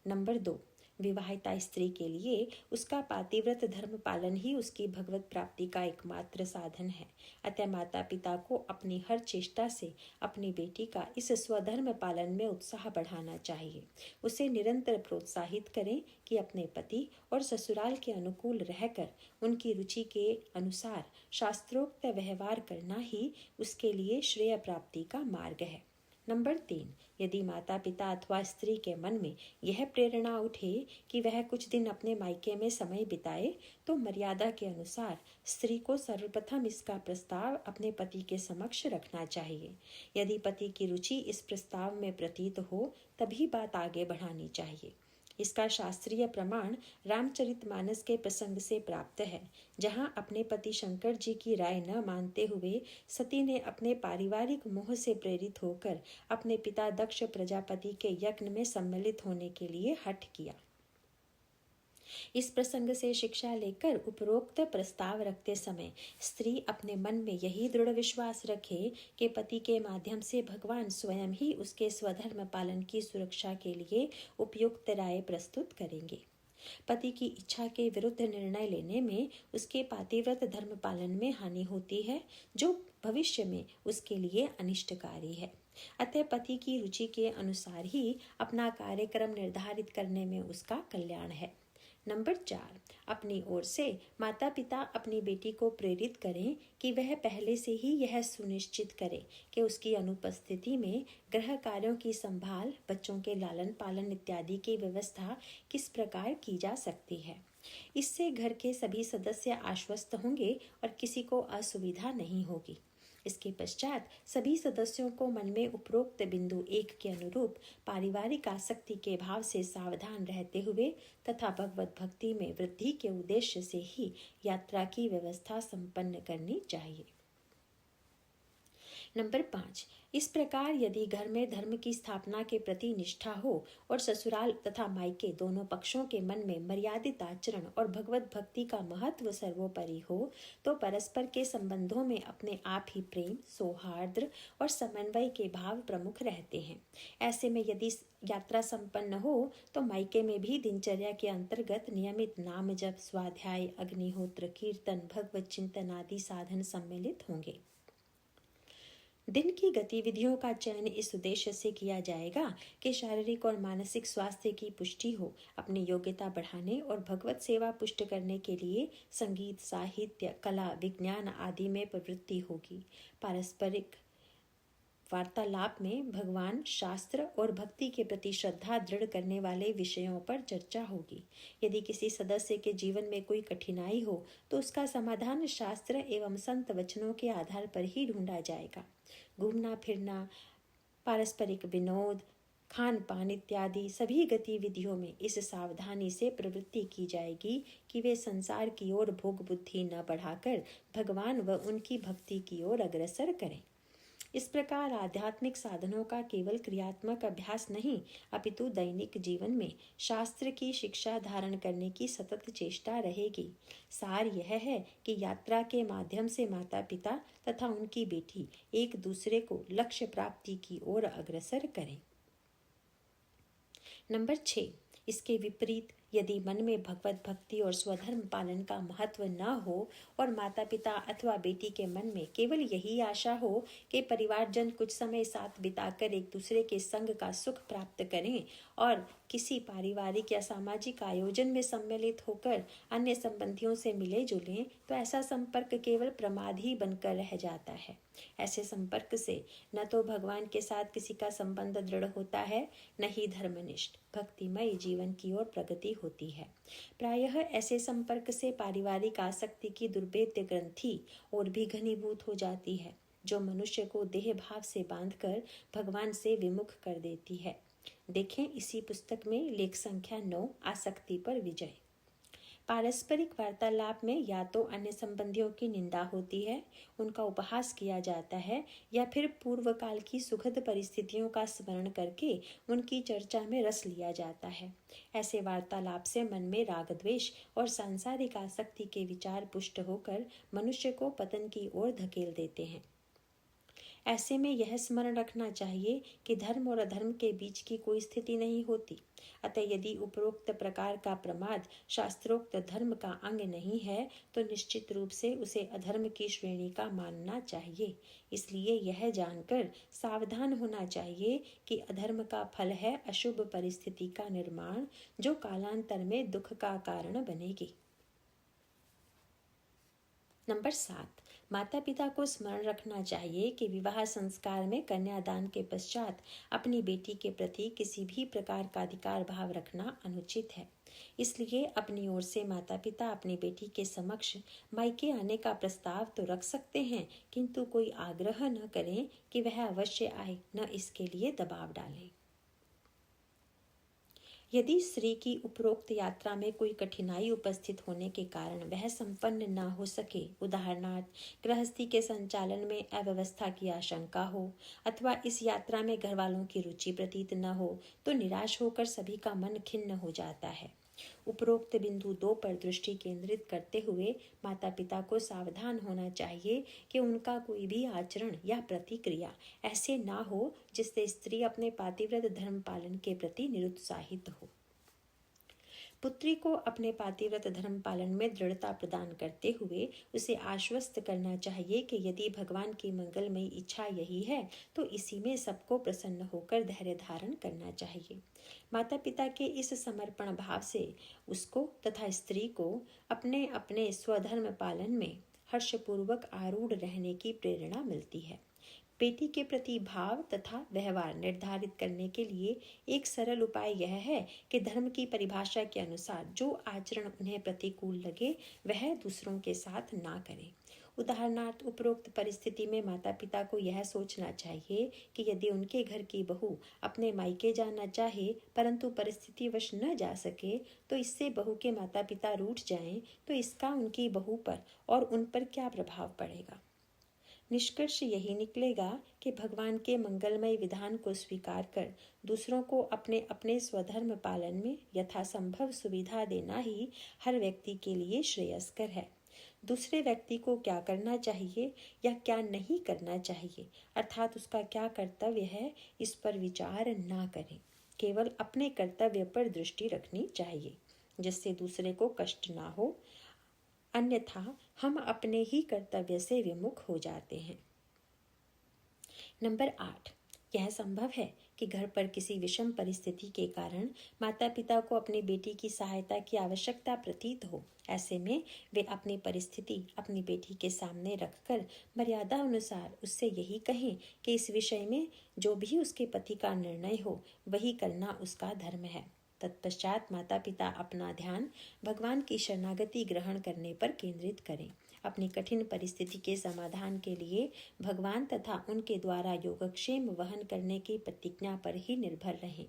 नंबर 2, विवाहिता स्त्री के लिए उसका पातिव्रत धर्म पालन ही उसकी भगवत प्राप्ति का एकमात्र साधन है। अतः माता पिता को अपनी हर चेष्टा से अपनी बेटी का इस स्वधर्म पालन में उत्साह बढ़ाना चाहिए। उसे निरंतर प्रोत्साहित करें कि अपने पति और ससुराल के अनुकूल रहकर उनकी रुचि के अनुसार शास्त्रोक्त व्यवहार करना ही उसके लिए श्रेय प्राप्ति का मार्ग है। नंबर 3, यदि माता पिता अथवा स्त्री के मन में यह प्रेरणा उठे कि वह कुछ दिन अपने मायके में समय बिताए, तो मर्यादा के अनुसार स्त्री को सर्वप्रथम इसका प्रस्ताव अपने पति के समक्ष रखना चाहिए। यदि पति की रुचि इस प्रस्ताव में प्रतीत हो तभी बात आगे बढ़ानी चाहिए। इसका शास्त्रीय प्रमाण रामचरितमानस के प्रसंग से प्राप्त है, जहां अपने पति शंकर जी की राय न मानते हुए सती ने अपने पारिवारिक मोह से प्रेरित होकर अपने पिता दक्ष प्रजापति के यज्ञ में सम्मिलित होने के लिए हठ किया। इस प्रसंग से शिक्षा लेकर उपरोक्त प्रस्ताव रखते समय स्त्री अपने मन में यही दृढ़ विश्वास रखे कि पति के माध्यम से भगवान स्वयं ही उसके स्वधर्म पालन की सुरक्षा के लिए उपयुक्त राय प्रस्तुत करेंगे। पति की इच्छा के विरुद्ध निर्णय लेने में उसके पातिव्रत धर्म पालन में हानि होती है, जो भविष्य में उसके लिए अनिष्टकारी है। अतः पति की रुचि के अनुसार ही अपना कार्यक्रम निर्धारित करने में उसका कल्याण है। नंबर 4, अपनी ओर से माता पिता अपनी बेटी को प्रेरित करें कि वह पहले से ही यह सुनिश्चित करे कि उसकी अनुपस्थिति में गृह कार्यों की संभाल, बच्चों के लालन पालन इत्यादि की व्यवस्था किस प्रकार की जा सकती है। इससे घर के सभी सदस्य आश्वस्त होंगे और किसी को असुविधा नहीं होगी। इसके पश्चात सभी सदस्यों को मन में उपरोक्त बिंदु 1 के अनुरूप पारिवारिक आसक्ति के भाव से सावधान रहते हुए तथा भगवत भक्ति में वृद्धि के उद्देश्य से ही यात्रा की व्यवस्था संपन्न करनी चाहिए। नंबर 5, इस प्रकार यदि घर में धर्म की स्थापना के प्रति निष्ठा हो और ससुराल तथा मायके दोनों पक्षों के मन में मर्यादित आचरण और भगवत भक्ति का महत्व सर्वोपरि हो, तो परस्पर के संबंधों में अपने आप ही प्रेम, सौहार्द और समन्वय के भाव प्रमुख रहते हैं। ऐसे में यदि यात्रा संपन्न हो तो मायके में भी दिनचर्या के अंतर्गत नियमित नाम जप, स्वाध्याय, अग्निहोत्र, कीर्तन, भगवत चिंतन आदि साधन सम्मिलित होंगे। दिन की गतिविधियों का चयन इस उद्देश्य से किया जाएगा कि शारीरिक और मानसिक स्वास्थ्य की पुष्टि हो, अपनी योग्यता बढ़ाने और भगवत सेवा पुष्ट करने के लिए संगीत, साहित्य, कला, विज्ञान आदि में प्रवृत्ति होगी। पारस्परिक वार्तालाप में भगवान, शास्त्र और भक्ति के प्रति श्रद्धा दृढ़ करने वाले विषयों पर चर्चा होगी। यदि किसी सदस्य के जीवन में कोई कठिनाई हो तो उसका समाधान शास्त्र एवं संत वचनों के आधार पर ही ढूंढा जाएगा। घूमना फिरना, पारस्परिक विनोद, खान पान इत्यादि सभी गतिविधियों में इस सावधानी से प्रवृत्ति की जाएगी कि वे संसार की ओर भोग बुद्धि न बढ़ाकर भगवान व उनकी भक्ति की ओर अग्रसर करें। इस प्रकार आध्यात्मिक साधनों का केवल क्रियात्मक अभ्यास नहीं, अपितु दैनिक जीवन में शास्त्र की शिक्षा धारण करने की सतत चेष्टा रहेगी। सार यह है कि यात्रा के माध्यम से माता पिता तथा उनकी बेटी एक दूसरे को लक्ष्य प्राप्ति की ओर अग्रसर करें। नंबर 6, इसके विपरीत यदि मन में भगवत भक्ति और स्वधर्म पालन का महत्व न हो और माता पिता अथवा बेटी के मन में केवल यही आशा हो कि परिवारजन कुछ समय साथ बिताकर एक दूसरे के संग का सुख प्राप्त करें और किसी पारिवारिक या सामाजिक आयोजन में सम्मिलित होकर अन्य संबंधियों से मिले जुलें, तो ऐसा संपर्क केवल प्रमाद ही बनकर रह जाता है। ऐसे संपर्क से न तो भगवान के साथ किसी का संबंध दृढ़ होता है, न ही धर्मनिष्ठ भक्तिमय जीवन की ओर प्रगति होती है। प्रायः ऐसे संपर्क से पारिवारिक आसक्ति की दुर्भेद्य ग्रंथि और भी घनीभूत हो जाती है, जो मनुष्य को देह भाव से बांधकर भगवान से विमुख कर देती है। देखें इसी पुस्तक में लेख संख्या 9, आसक्ति पर विजय। पारस्परिक वार्तालाप में या तो अन्य संबंधियों की निंदा होती है, उनका उपहास किया जाता है, या फिर पूर्व काल की सुखद परिस्थितियों का स्मरण करके उनकी चर्चा में रस लिया जाता है। ऐसे वार्तालाप से मन में राग द्वेष और सांसारिक आसक्ति के विचार पुष्ट होकर मनुष्य को पतन की ओर धकेल देते हैं। ऐसे में यह स्मरण रखना चाहिए कि धर्म और अधर्म के बीच की कोई स्थिति नहीं होती। अतः यदि उपरोक्त प्रकार का प्रमाद शास्त्रोक्त धर्म का अंग नहीं है तो निश्चित रूप से उसे अधर्म की श्रेणी का मानना चाहिए। इसलिए यह जानकर सावधान होना चाहिए कि अधर्म का फल है अशुभ परिस्थिति का निर्माण, जो कालांतर में दुख का कारण बनेगी। नंबर 7, माता पिता को स्मरण रखना चाहिए कि विवाह संस्कार में कन्यादान के पश्चात अपनी बेटी के प्रति किसी भी प्रकार का अधिकार भाव रखना अनुचित है। इसलिए अपनी ओर से माता पिता अपनी बेटी के समक्ष मायके आने का प्रस्ताव तो रख सकते हैं, किंतु कोई आग्रह न करें कि वह अवश्य आए, न इसके लिए दबाव डालें। यदि स्त्री की उपरोक्त यात्रा में कोई कठिनाई उपस्थित होने के कारण वह संपन्न न हो सके, उदाहरणार्थ गृहस्थी के संचालन में अव्यवस्था की आशंका हो अथवा इस यात्रा में घर वालों की रुचि प्रतीत न हो, तो निराश होकर सभी का मन खिन्न हो जाता है। उपरोक्त बिंदु 2 पर दृष्टि केंद्रित करते हुए माता पिता को सावधान होना चाहिए कि उनका कोई भी आचरण या प्रतिक्रिया ऐसे ना हो जिससे स्त्री अपने पातिव्रत धर्म पालन के प्रति निरुत्साहित हो। पुत्री को अपने पातिव्रत धर्म पालन में दृढ़ता प्रदान करते हुए उसे आश्वस्त करना चाहिए कि यदि भगवान की मंगलमयी इच्छा यही है तो इसी में सबको प्रसन्न होकर धैर्य धारण करना चाहिए। माता पिता के इस समर्पण भाव से उसको तथा स्त्री को अपने अपने स्वधर्म पालन में हर्षपूर्वक आरूढ़ रहने की प्रेरणा मिलती है। बेटी के प्रति भाव तथा व्यवहार निर्धारित करने के लिए एक सरल उपाय यह है कि धर्म की परिभाषा के अनुसार जो आचरण उन्हें प्रतिकूल लगे वह दूसरों के साथ ना करें। उदाहरणार्थ उपरोक्त परिस्थिति में माता पिता को यह सोचना चाहिए कि यदि उनके घर की बहू अपने मायके जाना चाहे परंतु परिस्थितिवश न जा सके तो इससे बहू के माता पिता रूठ जाएं तो इसका उनकी बहू पर और उन पर क्या प्रभाव पड़ेगा। निष्कर्ष यही निकलेगा कि भगवान के मंगलमय विधान को स्वीकार कर दूसरों को अपने अपने स्वधर्म पालन में यथासंभव सुविधा देना ही हर व्यक्ति के लिए श्रेयस्कर है। दूसरे व्यक्ति को क्या करना चाहिए या क्या नहीं करना चाहिए, अर्थात उसका क्या कर्तव्य है, इस पर विचार ना करें। केवल अपने कर्तव्य पर दृष्टि रखनी चाहिए जिससे दूसरे को कष्ट ना हो, अन्यथा हम अपने ही कर्तव्य से विमुख हो जाते हैं। नंबर 8, यह संभव है कि घर पर किसी विषम परिस्थिति के कारण माता पिता को अपनी बेटी की सहायता की आवश्यकता प्रतीत हो। ऐसे में वे अपनी परिस्थिति अपनी बेटी के सामने रखकर मर्यादा अनुसार उससे यही कहें कि इस विषय में जो भी उसके पति का निर्णय हो वही करना उसका धर्म है। तत्पश्चात माता पिता अपना ध्यान भगवान की शरणागति ग्रहण करने पर केंद्रित करें। अपनी कठिन परिस्थिति के समाधान के लिए भगवान तथा उनके द्वारा योगक्षेम वहन करने की प्रतिज्ञा पर ही निर्भर रहें।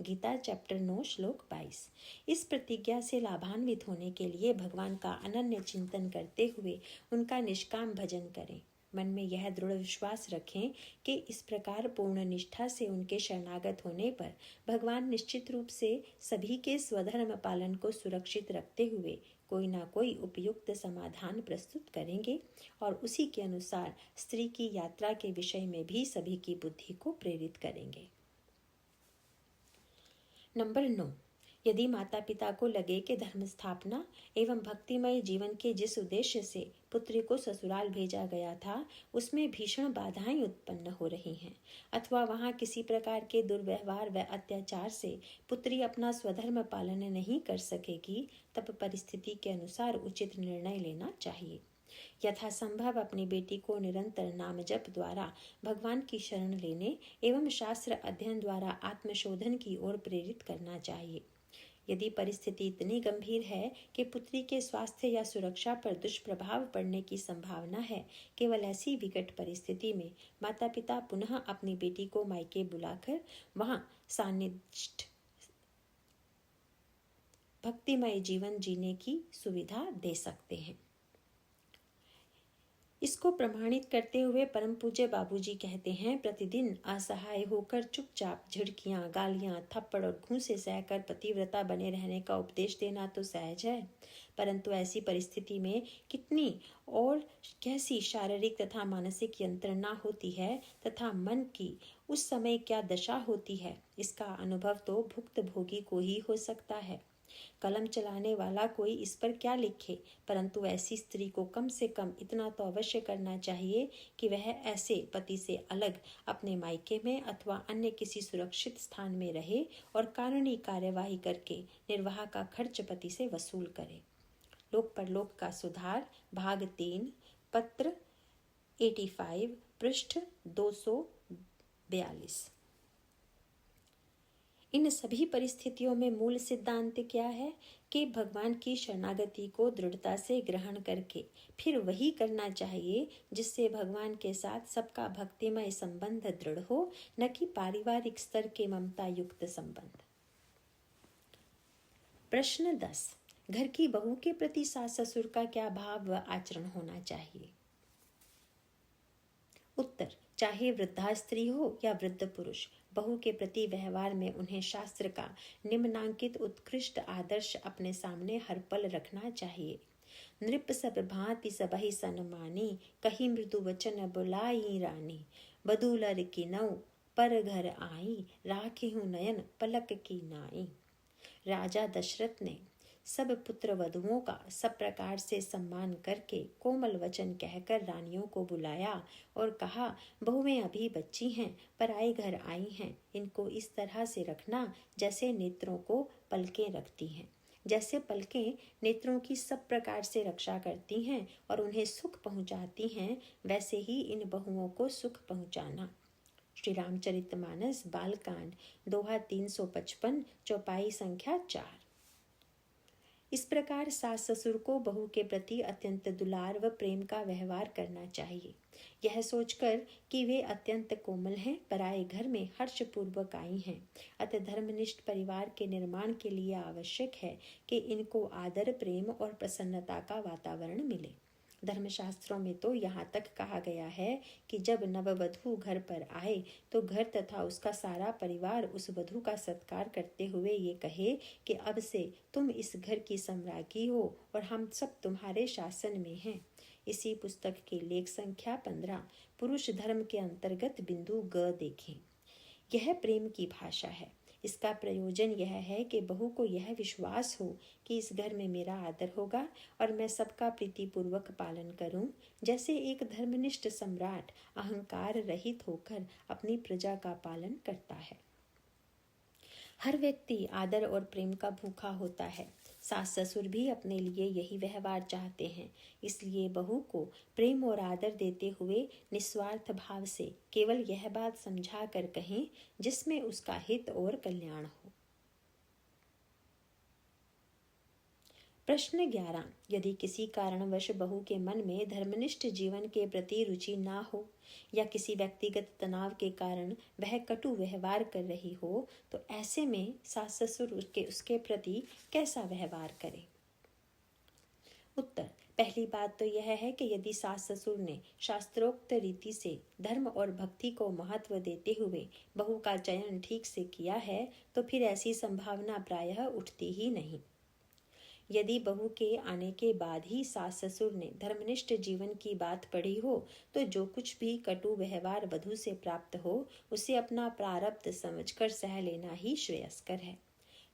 गीता चैप्टर 9 श्लोक 22। इस प्रतिज्ञा से लाभान्वित होने के लिए भगवान का अनन्य चिंतन करते हुए उनका निष्काम भजन करें। मन में यह दृढ़ विश्वास रखें कि इस प्रकार पूर्ण निष्ठा से उनके शरणागत होने पर भगवान निश्चित रूप से सभी के स्वधर्म पालन को सुरक्षित रखते हुए कोई ना कोई उपयुक्त समाधान प्रस्तुत करेंगे और उसी के अनुसार स्त्री की यात्रा के विषय में भी सभी की बुद्धि को प्रेरित करेंगे। नंबर 9, यदि माता पिता को लगे कि धर्म स्थापना एवं भक्तिमय जीवन के जिस उद्देश्य से पुत्री को ससुराल भेजा गया था उसमें भीषण बाधाएं उत्पन्न हो रही हैं अथवा वहां किसी प्रकार के दुर्व्यवहार व अत्याचार से पुत्री अपना स्वधर्म पालन नहीं कर सकेगी, तब परिस्थिति के अनुसार उचित निर्णय लेना चाहिए। यथासंभव अपनी बेटी को निरंतर नाम जप द्वारा भगवान की शरण लेने एवं शास्त्र अध्ययन द्वारा आत्मशोधन की ओर प्रेरित करना चाहिए। यदि परिस्थिति इतनी गंभीर है कि पुत्री के स्वास्थ्य या सुरक्षा पर दुष्प्रभाव पड़ने की संभावना है, केवल ऐसी विकट परिस्थिति में माता पिता पुनः अपनी बेटी को मायके बुलाकर वहां सान्निष्ठ भक्तिमय जीवन जीने की सुविधा दे सकते हैं। इसको प्रमाणित करते हुए परम पूज्य बाबूजी कहते हैं, प्रतिदिन असहाय होकर चुपचाप झिड़कियां, गालियां, थप्पड़ और घूंसे सहकर पतिव्रता बने रहने का उपदेश देना तो सहज है, परंतु ऐसी परिस्थिति में कितनी और कैसी शारीरिक तथा मानसिक यंत्रणा होती है तथा मन की उस समय क्या दशा होती है, इसका अनुभव तो भुक्त भोगी को ही हो सकता है। कलम चलाने वाला कोई इस पर क्या लिखे, परंतु ऐसी स्त्री को कम से कम इतना तो अवश्य करना चाहिए कि वह ऐसे पति से अलग अपने मायके में अथवा अन्य किसी सुरक्षित स्थान में रहे और कानूनी कार्यवाही करके निर्वाह का खर्च पति से वसूल करे। लोक परलोक का सुधार, भाग 3, पत्र 85, पृष्ठ 242। इन सभी परिस्थितियों में मूल सिद्धांत क्या है कि भगवान की शरणागति को दृढ़ता से ग्रहण करके फिर वही करना चाहिए जिससे भगवान के साथ सबका भक्तिमय संबंध दृढ़ हो, न कि पारिवारिक स्तर के ममता युक्त संबंध। प्रश्न 10, घर की बहू के प्रति सास ससुर का क्या भाव व आचरण होना चाहिए? उत्तर, चाहे वृद्धा स्त्री हो या वृद्ध पुरुष, बहू के प्रति व्यवहार में उन्हें शास्त्र का निम्नांकित उत्कृष्ट आदर्श अपने सामने हर पल रखना चाहिए। नृप सब भांति सबहि सन्मानी, कही मृदु वचन बुलाई रानी, बदूलर की नौ पर घर आई, राखी नयन पलक की नाई। राजा दशरथ ने सब पुत्र वधुओं का सब प्रकार से सम्मान करके कोमल वचन कहकर रानियों को बुलाया और कहा, बहुएं अभी बच्ची हैं, पराए घर आई हैं, इनको इस तरह से रखना जैसे नेत्रों को पलकें रखती हैं। जैसे पलकें नेत्रों की सब प्रकार से रक्षा करती हैं और उन्हें सुख पहुंचाती हैं, वैसे ही इन बहुओं को सुख पहुंचाना। श्री रामचरितमानस बालकांड, दोहा 355, चौपाई संख्या 4। इस प्रकार सास ससुर को बहू के प्रति अत्यंत दुलार व प्रेम का व्यवहार करना चाहिए, यह सोचकर कि वे अत्यंत कोमल हैं, पराए घर में हर्षपूर्वक आई हैं। अतः धर्मनिष्ठ परिवार के निर्माण के लिए आवश्यक है कि इनको आदर, प्रेम और प्रसन्नता का वातावरण मिले। धर्मशास्त्रों में तो यहाँ तक कहा गया है कि जब नववधू घर पर आए तो घर तथा उसका सारा परिवार उस वधू का सत्कार करते हुए ये कहे कि अब से तुम इस घर की सम्राज्ञी हो और हम सब तुम्हारे शासन में हैं। इसी पुस्तक के लेख संख्या 15, पुरुष धर्म के अंतर्गत बिंदु ग देखें। यह प्रेम की भाषा है। इसका प्रयोजन यह है कि बहू को यह विश्वास हो कि इस घर में मेरा आदर होगा और मैं सबका प्रीतिपूर्वक पालन करूं, जैसे एक धर्मनिष्ठ सम्राट अहंकार रहित होकर अपनी प्रजा का पालन करता है। हर व्यक्ति आदर और प्रेम का भूखा होता है। सास ससुर भी अपने लिए यही व्यवहार चाहते हैं, इसलिए बहू को प्रेम और आदर देते हुए निस्वार्थ भाव से केवल यह बात समझा कर कहें जिसमें उसका हित और कल्याण हो। प्रश्न 11, यदि किसी कारणवश बहू के मन में धर्मनिष्ठ जीवन के प्रति रुचि ना हो या किसी व्यक्तिगत तनाव के कारण वह कटु व्यवहार कर रही हो, तो ऐसे में सास ससुर उसके प्रति कैसा व्यवहार करें? उत्तर, पहली बात तो यह है कि यदि सास ससुर ने शास्त्रोक्त रीति से धर्म और भक्ति को महत्व देते हुए बहू का चयन ठीक से किया है तो फिर ऐसी संभावना प्रायः उठती ही नहीं। यदि बहू के आने के बाद ही सास ससुर ने धर्मनिष्ठ जीवन की बात पढ़ी हो तो जो कुछ भी कटु व्यवहार वधू से प्राप्त हो उसे अपना प्रारब्ध समझकर सह लेना ही श्रेयस्कर है।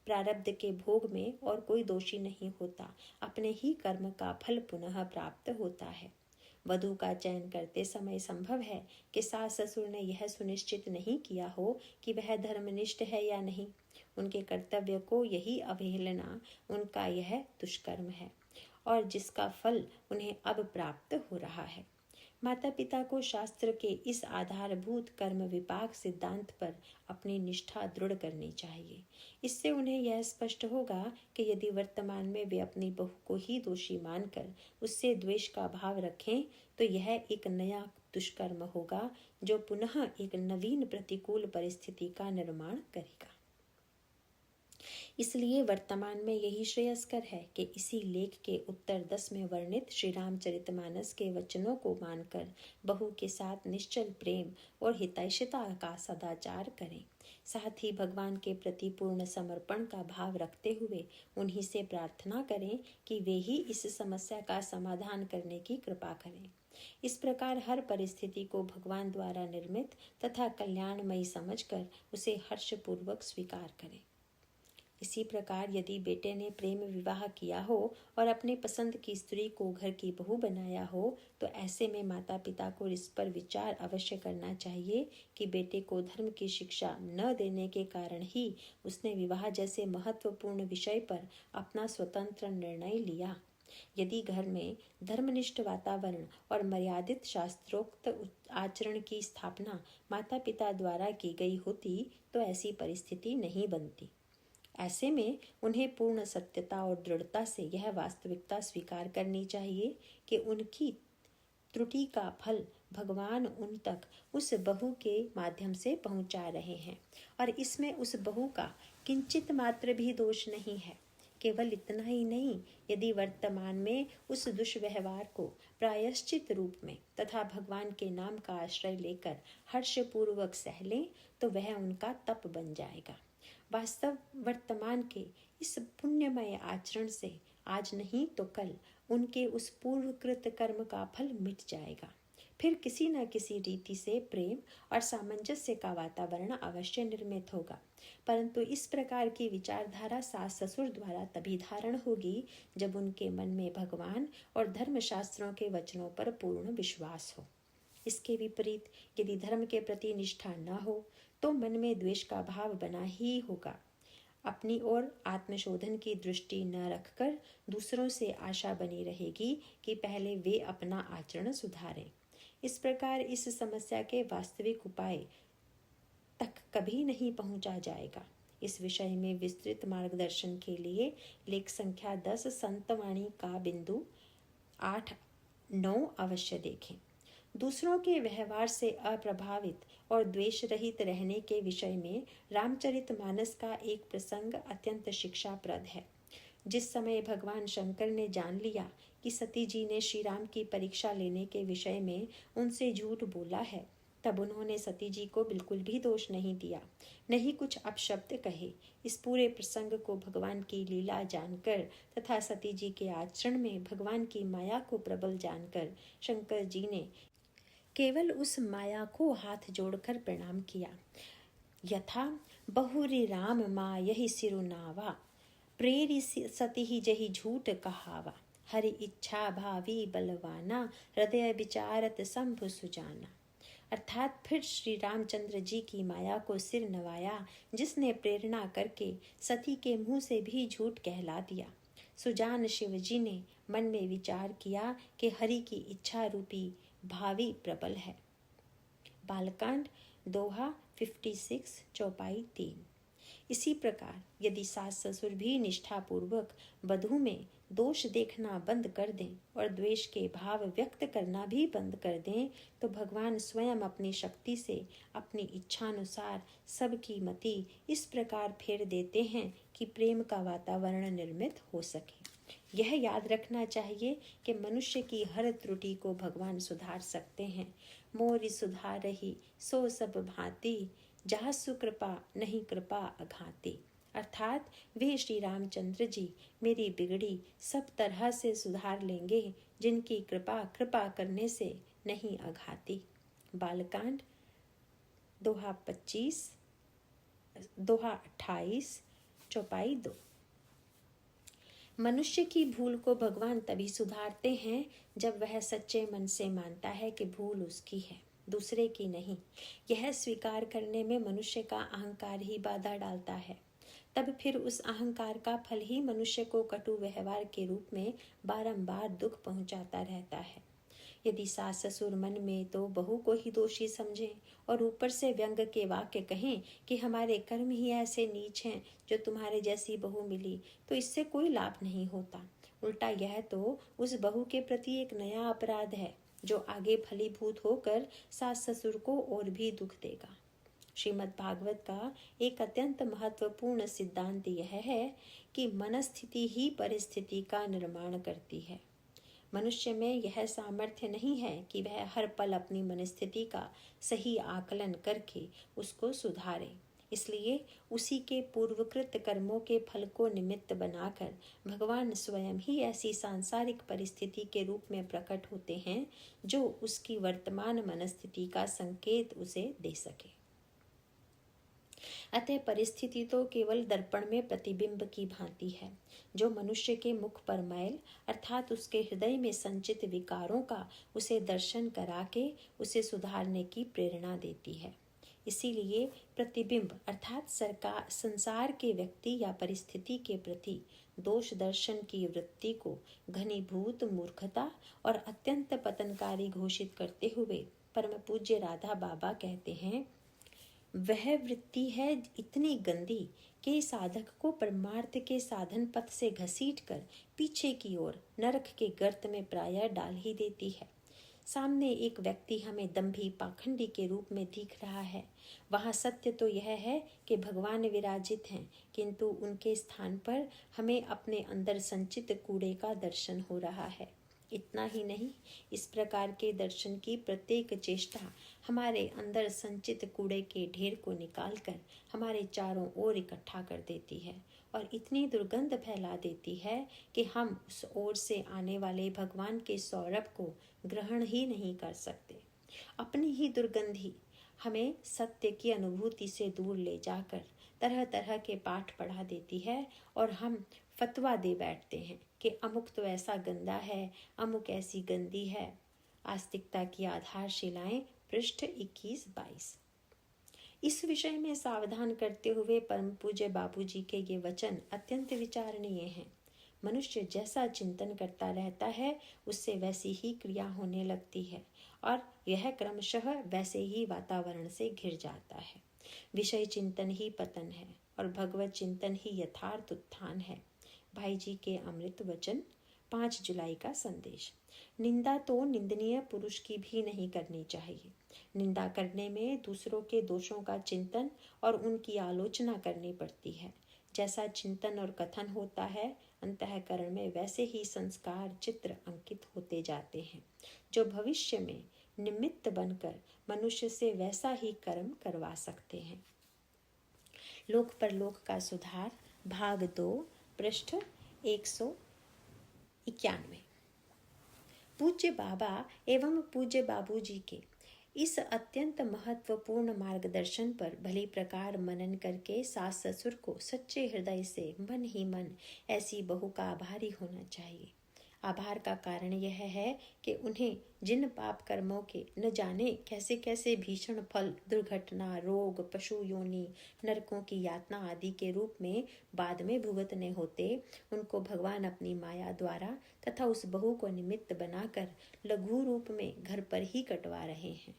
प्रारब्ध के भोग में और कोई दोषी नहीं होता, अपने ही कर्म का फल पुनः प्राप्त होता है। वधू का चयन करते समय संभव है कि सास ससुर ने यह सुनिश्चित नहीं किया हो कि वह धर्मनिष्ठ है या नहीं। उनके कर्तव्य को यही अवहेलना उनका यह दुष्कर्म है और जिसका फल उन्हें अब प्राप्त हो रहा है। माता पिता को शास्त्र के इस आधारभूत कर्म विपाक सिद्धांत पर अपनी निष्ठा दृढ़ करनी चाहिए। इससे उन्हें यह स्पष्ट होगा कि यदि वर्तमान में वे अपनी बहू को ही दोषी मानकर उससे द्वेष का भाव रखें तो यह एक नया दुष्कर्म होगा जो पुनः एक नवीन प्रतिकूल परिस्थिति का निर्माण करेगा। इसलिए वर्तमान में यही श्रेयस्कर है कि इसी लेख के उत्तर 10 में वर्णित श्री रामचरितमानस के वचनों को मानकर बहू के साथ निश्चल प्रेम और हितैषिता का सदाचार करें। साथ ही भगवान के प्रति पूर्ण समर्पण का भाव रखते हुए उन्हीं से प्रार्थना करें कि वे ही इस समस्या का समाधान करने की कृपा करें। इस प्रकार हर परिस्थिति को भगवान द्वारा निर्मित तथा कल्याणमयी समझकर उसे हर्षपूर्वक स्वीकार करें। इसी प्रकार यदि बेटे ने प्रेम विवाह किया हो और अपने पसंद की स्त्री को घर की बहू बनाया हो तो ऐसे में माता पिता को इस पर विचार अवश्य करना चाहिए कि बेटे को धर्म की शिक्षा न देने के कारण ही उसने विवाह जैसे महत्वपूर्ण विषय पर अपना स्वतंत्र निर्णय लिया। यदि घर में धर्मनिष्ठ वातावरण और मर्यादित शास्त्रोक्त आचरण की स्थापना माता पिता द्वारा की गई होती तो ऐसी परिस्थिति नहीं बनती। ऐसे में उन्हें पूर्ण सत्यता और दृढ़ता से यह वास्तविकता स्वीकार करनी चाहिए कि उनकी त्रुटि का फल भगवान उन तक उस बहू के माध्यम से पहुंचा रहे हैं और इसमें उस बहू का किंचित मात्र भी दोष नहीं है। केवल इतना ही नहीं, यदि वर्तमान में उस दुष्व्यवहार को प्रायश्चित रूप में तथा भगवान के नाम का आश्रय लेकर हर्षपूर्वक सह लें तो वह उनका तप बन जाएगा। वास्तव वर्तमान के इस पुण्यमय आचरण से आज नहीं तो कल उनके उस पूर्वकृत कर्म का फल मिट जाएगा। फिर किसी न किसी रीति से प्रेम और सामंजस्य का वातावरण अवश्य निर्मित होगा। परंतु इस प्रकार की विचारधारा सास ससुर द्वारा तभी धारण होगी जब उनके मन में भगवान और धर्मशास्त्रों के वचनों पर पूर्ण विश्वास हो। इसके विपरीत यदि धर्म के प्रति निष्ठा न हो तो मन में द्वेष का भाव बना ही होगा। अपनी ओर आत्मशोधन की दृष्टि न रखकर दूसरों से आशा बनी रहेगी कि पहले वे अपना आचरण सुधारें। इस प्रकार इस समस्या के वास्तविक उपाय तक कभी नहीं पहुंचा जाएगा। इस विषय में विस्तृत मार्गदर्शन के लिए लेख संख्या 10 संतवाणी का बिंदु 8-9 अवश्य देखें। दूसरों के व्यवहार से अप्रभावित और द्वेष रहित रहने के विषय में रामचरितमानस का एक प्रसंग अत्यंत शिक्षाप्रद है। जिस समय भगवान शंकर ने जान लिया कि सती जी ने श्री राम की परीक्षा लेने के विषय में उनसे झूठ बोला है, तब उन्होंने सती जी को बिल्कुल भी दोष नहीं दिया, नहीं कुछ अपशब्द कहे। इस पूरे प्रसंग को भगवान की लीला जानकर तथा सती जी के आचरण में भगवान की माया को प्रबल जानकर शंकर जी ने केवल उस माया को हाथ जोड़कर प्रणाम किया। यथा बहुरी राम मा यही सिरुनावा, प्रेरी सती ही जही झूठ कहावा, हरि इच्छा भावी बलवाना, हृदय विचारत शंभु सुजाना। अर्थात फिर श्री रामचंद्र जी की माया को सिर नवाया, जिसने प्रेरणा करके सती के मुंह से भी झूठ कहला दिया। सुजान शिव जी ने मन में विचार किया कि हरि की इच्छा रूपी भावी प्रबल है। बालकांड दोहा 56 चौपाई 3। इसी प्रकार यदि सास ससुर भी निष्ठापूर्वक वधू में दोष देखना बंद कर दें और द्वेष के भाव व्यक्त करना भी बंद कर दें तो भगवान स्वयं अपनी शक्ति से अपनी इच्छानुसार सबकी मति इस प्रकार फेर देते हैं कि प्रेम का वातावरण निर्मित हो सके। यह याद रखना चाहिए कि मनुष्य की हर त्रुटि को भगवान सुधार सकते हैं। मोरी सुधार रही सो सब भांति, जहाँ सुकृपा नहीं कृपा अघाती। अर्थात वे श्री रामचंद्र जी मेरी बिगड़ी सब तरह से सुधार लेंगे, जिनकी कृपा करने से नहीं अघाती। बालकांड दोहा 25 दोहा 28 चौपाई 2। मनुष्य की भूल को भगवान तभी सुधारते हैं जब वह सच्चे मन से मानता है कि भूल उसकी है, दूसरे की नहीं। यह स्वीकार करने में मनुष्य का अहंकार ही बाधा डालता है। तब फिर उस अहंकार का फल ही मनुष्य को कटु व्यवहार के रूप में बारंबार दुख पहुंचाता रहता है। यदि सास ससुर मन में तो बहू को ही दोषी समझें और ऊपर से व्यंग के वाक्य कहें कि हमारे कर्म ही ऐसे नीच हैं जो तुम्हारे जैसी बहू मिली, तो इससे कोई लाभ नहीं होता। उल्टा यह तो उस बहू के प्रति एक नया अपराध है जो आगे फलीभूत होकर सास ससुर को और भी दुख देगा। श्रीमद् भागवत का एक अत्यंत महत्वपूर्ण सिद्धांत यह है कि मनस्थिति ही परिस्थिति का निर्माण करती है। मनुष्य में यह सामर्थ्य नहीं है कि वह हर पल अपनी मनस्थिति का सही आकलन करके उसको सुधारे। इसलिए उसी के पूर्वकृत कर्मों के फल को निमित्त बनाकर भगवान स्वयं ही ऐसी सांसारिक परिस्थिति के रूप में प्रकट होते हैं जो उसकी वर्तमान मनस्थिति का संकेत उसे दे सके। अतः परिस्थिति तो केवल दर्पण में प्रतिबिंब की भांति है, जो मनुष्य के मुख पर मैल अर्थात उसके हृदय में संचित विकारों का उसे दर्शन करा के उसे सुधारने की प्रेरणा देती है। इसीलिए प्रतिबिंब अर्थात संसार के व्यक्ति या परिस्थिति के प्रति दोष दर्शन की वृत्ति को घनीभूत मूर्खता और अत्यंत पतनकारी घोषित करते हुए परम पूज्य राधा बाबा कहते हैं, वह वृत्ति है इतनी गंदी कि साधक को परमार्थ के साधन पथ से घसीटकर पीछे की ओर नरक के गर्त में प्रायः डाल ही देती है। सामने एक व्यक्ति हमें दंभी पाखंडी के रूप में दिख रहा है। वहाँ सत्य तो यह है कि भगवान विराजित हैं, किंतु उनके स्थान पर हमें अपने अंदर संचित कूड़े का दर्शन हो रहा है। इतना ही नहीं, इस प्रकार के दर्शन की प्रत्येक चेष्टा हमारे अंदर संचित कूड़े के ढेर को निकालकर हमारे चारों ओर इकट्ठा कर देती है और इतनी दुर्गंध फैला देती है कि हम उस ओर से आने वाले भगवान के सौरभ को ग्रहण ही नहीं कर सकते। अपनी ही दुर्गंधी हमें सत्य की अनुभूति से दूर ले जाकर तरह तरह के पाठ पढ़ा देती है और हम फतवा दे बैठते हैं कि अमुक तो ऐसा गंदा है, अमुक ऐसी गंदी है। आस्तिकता की आधारशिलाएं, पृष्ठ 21-22। इस विषय में सावधान करते हुए परम पूज्य बाबूजी के ये वचन अत्यंत विचारणीय हैं। मनुष्य जैसा चिंतन करता रहता है उससे वैसी ही क्रिया होने लगती है और यह क्रमशः वैसे ही वातावरण से घिर जाता है। विषय चिंतन ही पतन है और भगवत चिंतन ही यथार्थ उत्थान है। भाई जी के अमृत वचन, 5 जुलाई का संदेश। निंदा तो निंदनीय पुरुष की भी नहीं करनी चाहिए। निंदा करने में दूसरों के दोषों का चिंतन और उनकी आलोचना करनी पड़ती है। जैसा चिंतन और कथन होता है अंतःकरण में, वैसे ही संस्कार चित्र अंकित होते जाते हैं, जो भविष्य में निमित्त बनकर मनुष्य से वैसा ही कर्म करवा सकते हैं। लोक परलोक का सुधार, भाग 2, पृष्ठ 191। पूज्य बाबा एवं पूज्य बाबूजी के इस अत्यंत महत्वपूर्ण मार्गदर्शन पर भली प्रकार मनन करके सास ससुर को सच्चे हृदय से मन ही मन ऐसी बहू का आभारी होना चाहिए। आभार का कारण यह है कि उन्हें जिन पाप कर्मों के न जाने कैसे कैसे भीषण फल, दुर्घटना, रोग, पशु योनि, नरकों की यातना आदि के रूप में बाद में भुगतने होते, उनको भगवान अपनी माया द्वारा तथा उस बहू को निमित्त बनाकर लघु रूप में घर पर ही कटवा रहे हैं।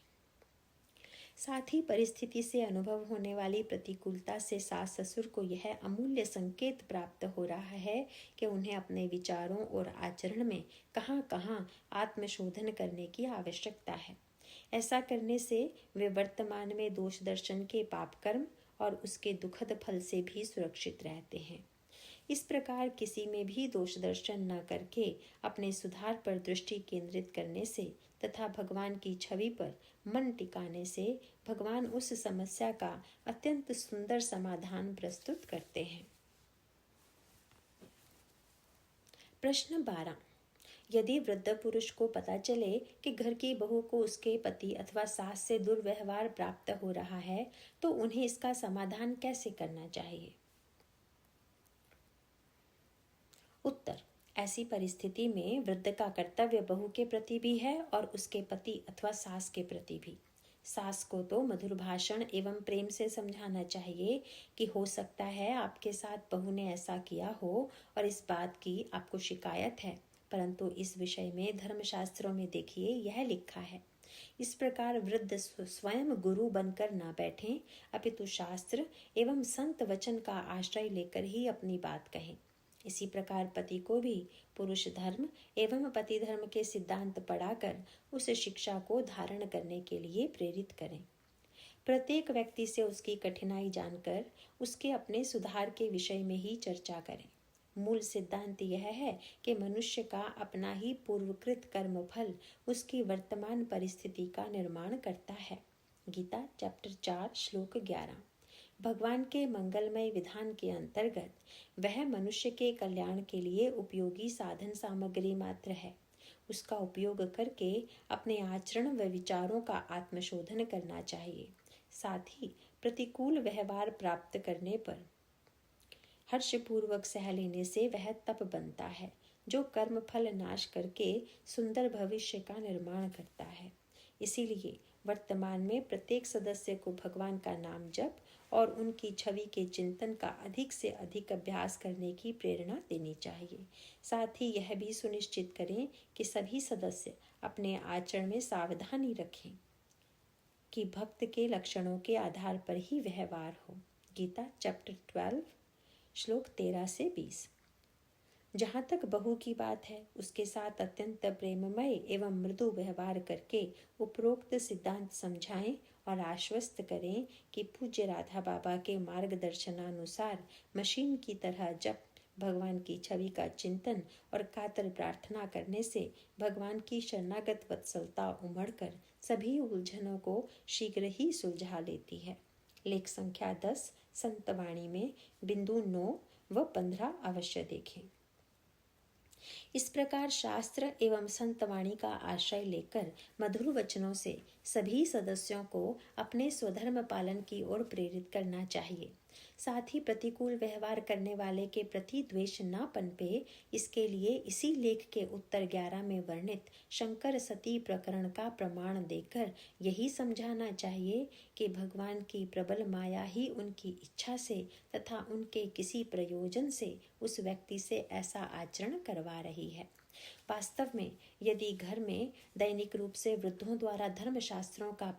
साथ ही परिस्थिति से अनुभव होने वाली प्रतिकूलता से सास ससुर को यह अमूल्य संकेत प्राप्त हो रहा है कि उन्हें अपने विचारों और आचरण में कहाँ कहाँ आत्मशोधन करने की आवश्यकता है। ऐसा करने से वे वर्तमान में दोष दर्शन के पाप कर्म और उसके दुखद फल से भी सुरक्षित रहते हैं। इस प्रकार किसी में भी दोष दर्शन न करके अपने सुधार पर दृष्टि केंद्रित करने से तथा भगवान की छवि पर मन टिकाने से भगवान उस समस्या का अत्यंत सुंदर समाधान प्रस्तुत करते हैं। प्रश्न 12। यदि वृद्ध पुरुष को पता चले कि घर की बहू को उसके पति अथवा सास से दुर्व्यवहार प्राप्त हो रहा है, तो उन्हें इसका समाधान कैसे करना चाहिए? उत्तर। ऐसी परिस्थिति में वृद्ध का कर्तव्य बहू के प्रति भी है और उसके पति अथवा सास के प्रति भी। सास को तो मधुर भाषण एवं प्रेम से समझाना चाहिए कि हो सकता है आपके साथ बहू ने ऐसा किया हो और इस बात की आपको शिकायत है, परंतु इस विषय में धर्मशास्त्रों में देखिए यह लिखा है। इस प्रकार वृद्ध स्वयं गुरु बनकर ना बैठें, अपितु शास्त्र एवं संत वचन का आश्रय लेकर ही अपनी बात कहें। इसी प्रकार पति को भी पुरुष धर्म एवं पति धर्म के सिद्धांत पढ़ाकर उस शिक्षा को धारण करने के लिए प्रेरित करें। प्रत्येक व्यक्ति से उसकी कठिनाई जानकर उसके अपने सुधार के विषय में ही चर्चा करें। मूल सिद्धांत यह है कि मनुष्य का अपना ही पूर्वकृत कर्म फल उसकी वर्तमान परिस्थिति का निर्माण करता है। गीता चैप्टर 4 श्लोक 11। भगवान के मंगलमय विधान के अंतर्गत वह मनुष्य के कल्याण के लिए उपयोगी साधन सामग्री मात्र है। उसका उपयोग करके अपने आचरण व विचारों का आत्मशोधन करना चाहिए। साथ ही प्रतिकूल व्यवहार प्राप्त करने पर हर्षपूर्वक सह लेने से वह तप बनता है, जो कर्म फल नाश करके सुंदर भविष्य का निर्माण करता है। इसीलिए वर्तमान में प्रत्येक सदस्य को भगवान का नाम जप और उनकी छवि के चिंतन का अधिक से अधिक अभ्यास करने की प्रेरणा देनी चाहिए। साथ ही यह भी सुनिश्चित करें कि सभी सदस्य अपने आचरण में सावधानी रखें कि भक्त के लक्षणों के आधार पर ही व्यवहार हो। गीता चैप्टर 12 श्लोक 13 से 20। जहाँ तक बहू की बात है, उसके साथ अत्यंत प्रेममय एवं मृदु व्यवहार करके उपरोक्त सिद्धांत समझाएं और आश्वस्त करें कि पूज्य राधा बाबा के मार्गदर्शनानुसार मशीन की तरह जब भगवान की छवि का चिंतन और कातर प्रार्थना करने से भगवान की शरणागत वत्सलता उमड़कर सभी उलझनों को शीघ्र ही सुलझा लेती है। लेख संख्या 10 संतवाणी में बिंदु 9 व 15 अवश्य देखें। इस प्रकार शास्त्र एवं संतवाणी का आश्रय लेकर मधुर वचनों से सभी सदस्यों को अपने स्वधर्म पालन की ओर प्रेरित करना चाहिए। साथ ही प्रतिकूल व्यवहार करने वाले के प्रति द्वेष न पनपे, इसके लिए इसी लेख के उत्तर 11 में वर्णित शंकर सती प्रकरण का प्रमाण देकर यही समझाना चाहिए कि भगवान की प्रबल माया ही उनकी इच्छा से तथा उनके किसी प्रयोजन से उस व्यक्ति से ऐसा आचरण करवा रही है। वास्तव में यदि घर में दैनिक रूप से वृद्धों द्वारा धर्मशास्त्रों का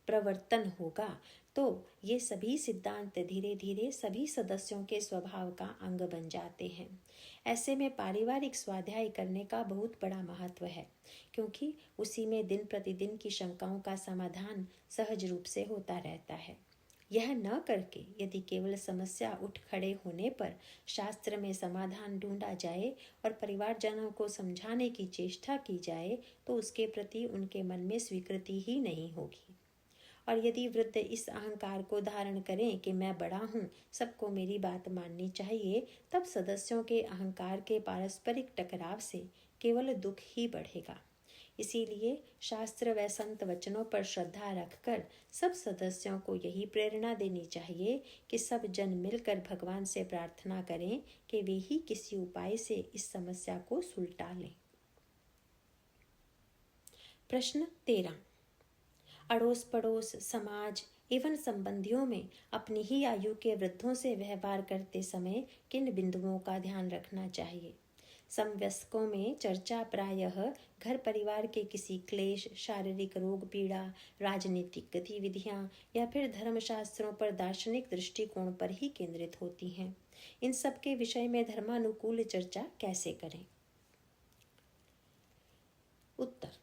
प्रवर्तन होगा तो ये सभी सिद्धांत धीरे धीरे सभी सदस्यों के स्वभाव का अंग बन जाते हैं। ऐसे में पारिवारिक स्वाध्याय करने का बहुत बड़ा महत्व है, क्योंकि उसी में दिन प्रतिदिन की शंकाओं का समाधान सहज रूप से होता रहता है। यह न करके यदि केवल समस्या उठ खड़े होने पर शास्त्र में समाधान ढूंढा जाए और परिवारजनों को समझाने की चेष्टा की जाए तो उसके प्रति उनके मन में स्वीकृति ही नहीं होगी। और यदि वृद्ध इस अहंकार को धारण करें कि मैं बड़ा हूँ, सबको मेरी बात माननी चाहिए, तब सदस्यों के अहंकार के पारस्परिक टकराव से केवल दुख ही बढ़ेगा। इसीलिए शास्त्र व संत वचनों पर श्रद्धा रखकर सब सदस्यों को यही प्रेरणा देनी चाहिए कि सब जन मिलकर भगवान से प्रार्थना करें कि वे ही किसी उपाय से इस समस्या को सुलटा लें। प्रश्न 13। अड़ोस पड़ोस, समाज एवं संबंधियों में अपनी ही आयु के वृद्धों से व्यवहार करते समय किन बिंदुओं का ध्यान रखना चाहिए? समवयस्कों में चर्चा प्रायः घर परिवार के किसी क्लेश, शारीरिक रोग पीड़ा, राजनीतिक गतिविधियां या फिर धर्मशास्त्रों पर दार्शनिक दृष्टिकोण पर ही केंद्रित होती हैं। इन सब के विषय में धर्मानुकूल चर्चा कैसे करें? उत्तर: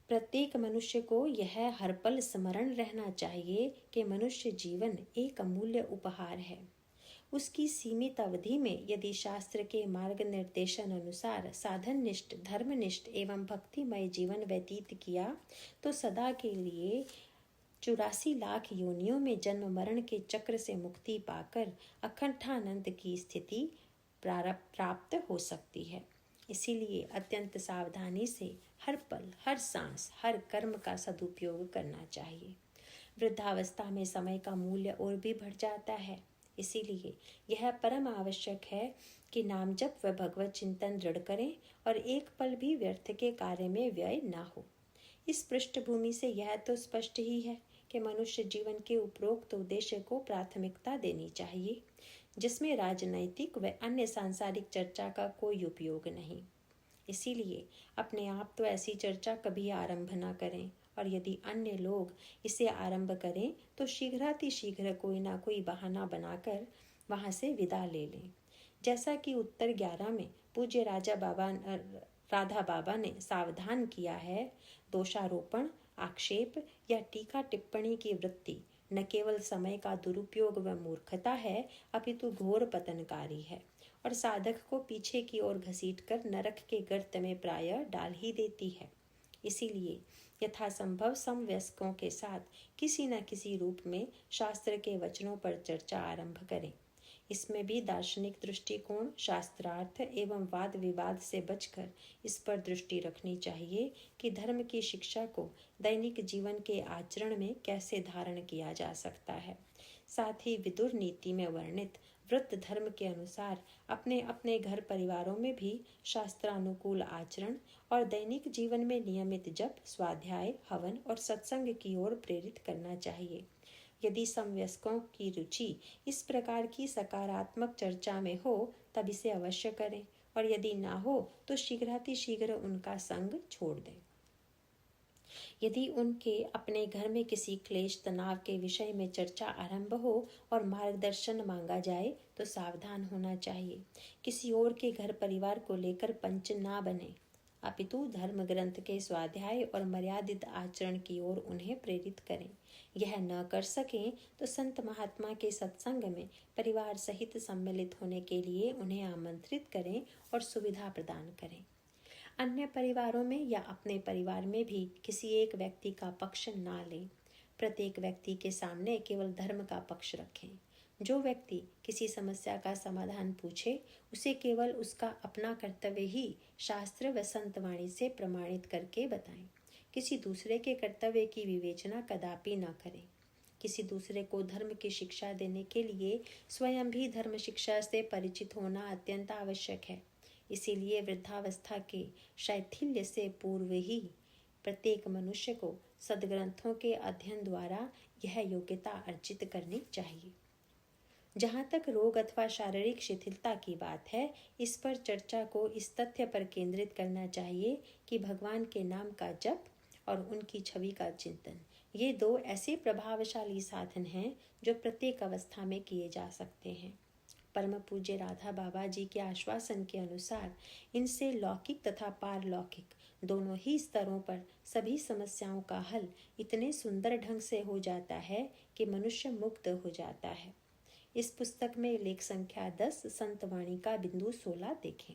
प्रत्येक मनुष्य को यह हर पल स्मरण रहना चाहिए कि मनुष्य जीवन एक अमूल्य उपहार है। उसकी सीमित अवधि में यदि शास्त्र के मार्ग निर्देशन अनुसार साधननिष्ठ, धर्मनिष्ठ एवं भक्तिमय जीवन व्यतीत किया तो सदा के लिए 84 लाख योनियों में जन्म मरण के चक्र से मुक्ति पाकर अखंडानंद की स्थिति प्राप्त हो सकती है। इसीलिए अत्यंत सावधानी से हर पल, हर सांस, हर कर्म का सदुपयोग करना चाहिए। वृद्धावस्था में समय का मूल्य और भी बढ़ जाता है। इसीलिए यह परम आवश्यक है कि नाम जप व भगवत चिंतन दृढ़ करें और एक पल भी व्यर्थ के कार्य में व्यय न हो। इस पृष्ठभूमि से यह तो स्पष्ट ही है कि मनुष्य जीवन के उपरोक्त उद्देश्य को प्राथमिकता देनी चाहिए, जिसमें राजनैतिक व अन्य सांसारिक चर्चा का कोई उपयोग नहीं। इसीलिए अपने आप तो ऐसी चर्चा कभी आरंभ न करें, और यदि अन्य लोग इसे आरंभ करें तो शीघ्रातिशीघ्र कोई ना कोई बहाना बनाकर वहां से विदा ले लें। जैसा कि उत्तर 11 में पूज्य राधा बाबा ने सावधान किया है, दोषारोपण आक्षेप या टीका टिप्पणी की वृत्ति न केवल समय का दुरुपयोग व मूर्खता है, अपितु घोर पतनकारी है और साधक को पीछे की ओर घसीटकर नरक के गर्त में प्रायः डाल ही देती है। इसीलिए यथासंभव समवयस्कों के साथ किसी न किसी रूप में शास्त्र के वचनों पर चर्चा आरंभ करें। इसमें भी दार्शनिक दृष्टिकोण, शास्त्रार्थ एवं वाद विवाद से बचकर इस पर दृष्टि रखनी चाहिए कि धर्म की शिक्षा को दैनिक जीवन के आचरण में कैसे धारण किया जा सकता है। साथ ही विदुर नीति में वर्णित व्रत धर्म के अनुसार अपने अपने घर परिवारों में भी शास्त्रानुकूल आचरण और दैनिक जीवन में नियमित जप, स्वाध्याय, हवन और सत्संग की ओर प्रेरित करना चाहिए। यदि समवयस्कों की रुचि इस प्रकार की सकारात्मक चर्चा में हो तब इसे अवश्य करें, और यदि ना हो तो शीघ्रातिशीघ्र उनका संग छोड़ दें। यदि उनके अपने घर में किसी क्लेश तनाव के विषय में चर्चा आरंभ हो और मार्गदर्शन मांगा जाए तो सावधान होना चाहिए। किसी और के घर परिवार को लेकर पंच ना बने, अपितु धर्म ग्रंथ के स्वाध्याय और मर्यादित आचरण की ओर उन्हें प्रेरित करें। यह न कर सकें तो संत महात्मा के सत्संग में परिवार सहित सम्मिलित होने के लिए उन्हें आमंत्रित करें और सुविधा प्रदान करें। अन्य परिवारों में या अपने परिवार में भी किसी एक व्यक्ति का पक्ष ना लें। प्रत्येक व्यक्ति के सामने केवल धर्म का पक्ष रखें। जो व्यक्ति किसी समस्या का समाधान पूछे उसे केवल उसका अपना कर्तव्य ही शास्त्र व संत वाणी से प्रमाणित करके बताएं। किसी दूसरे के कर्तव्य की विवेचना कदापि न करें। किसी दूसरे को धर्म की शिक्षा देने के लिए स्वयं भी धर्म शिक्षा से परिचित होना अत्यंत आवश्यक है। इसीलिए वृद्धावस्था के शैथिल्य से पूर्व ही प्रत्येक मनुष्य को सद्ग्रंथों के अध्ययन द्वारा यह योग्यता अर्जित करनी चाहिए। जहाँ तक रोग अथवा शारीरिक शिथिलता की बात है, इस पर चर्चा को इस तथ्य पर केंद्रित करना चाहिए कि भगवान के नाम का जप और उनकी छवि का चिंतन, ये दो ऐसे प्रभावशाली साधन हैं जो प्रत्येक अवस्था में किए जा सकते हैं। परम पूज्य राधा बाबा जी के आश्वासन के अनुसार इनसे लौकिक तथा पारलौकिक दोनों ही स्तरों पर सभी समस्याओं का हल इतने सुंदर ढंग से हो जाता है कि मनुष्य मुक्त हो जाता है। इस पुस्तक में लेख संख्या 10 संत वाणी का बिंदु 16 देखें।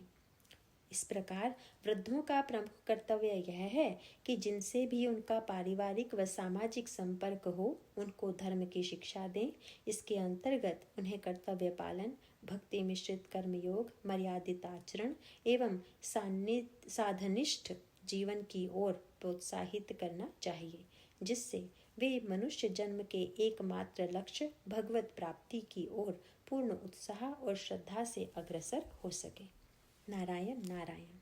इस प्रकार वृद्धों का प्रमुख कर्तव्य यह है कि जिनसे भी उनका पारिवारिक व सामाजिक संपर्क हो उनको धर्म की शिक्षा दें। इसके अंतर्गत उन्हें कर्तव्य पालन, भक्ति मिश्रित कर्मयोग, मर्यादित आचरण एवं साधनिष्ठ जीवन की ओर प्रोत्साहित करना चाहिए, जिससे वे मनुष्य जन्म के एकमात्र लक्ष्य भगवत प्राप्ति की ओर पूर्ण उत्साह और श्रद्धा से अग्रसर हो सके। नारायण नारायण।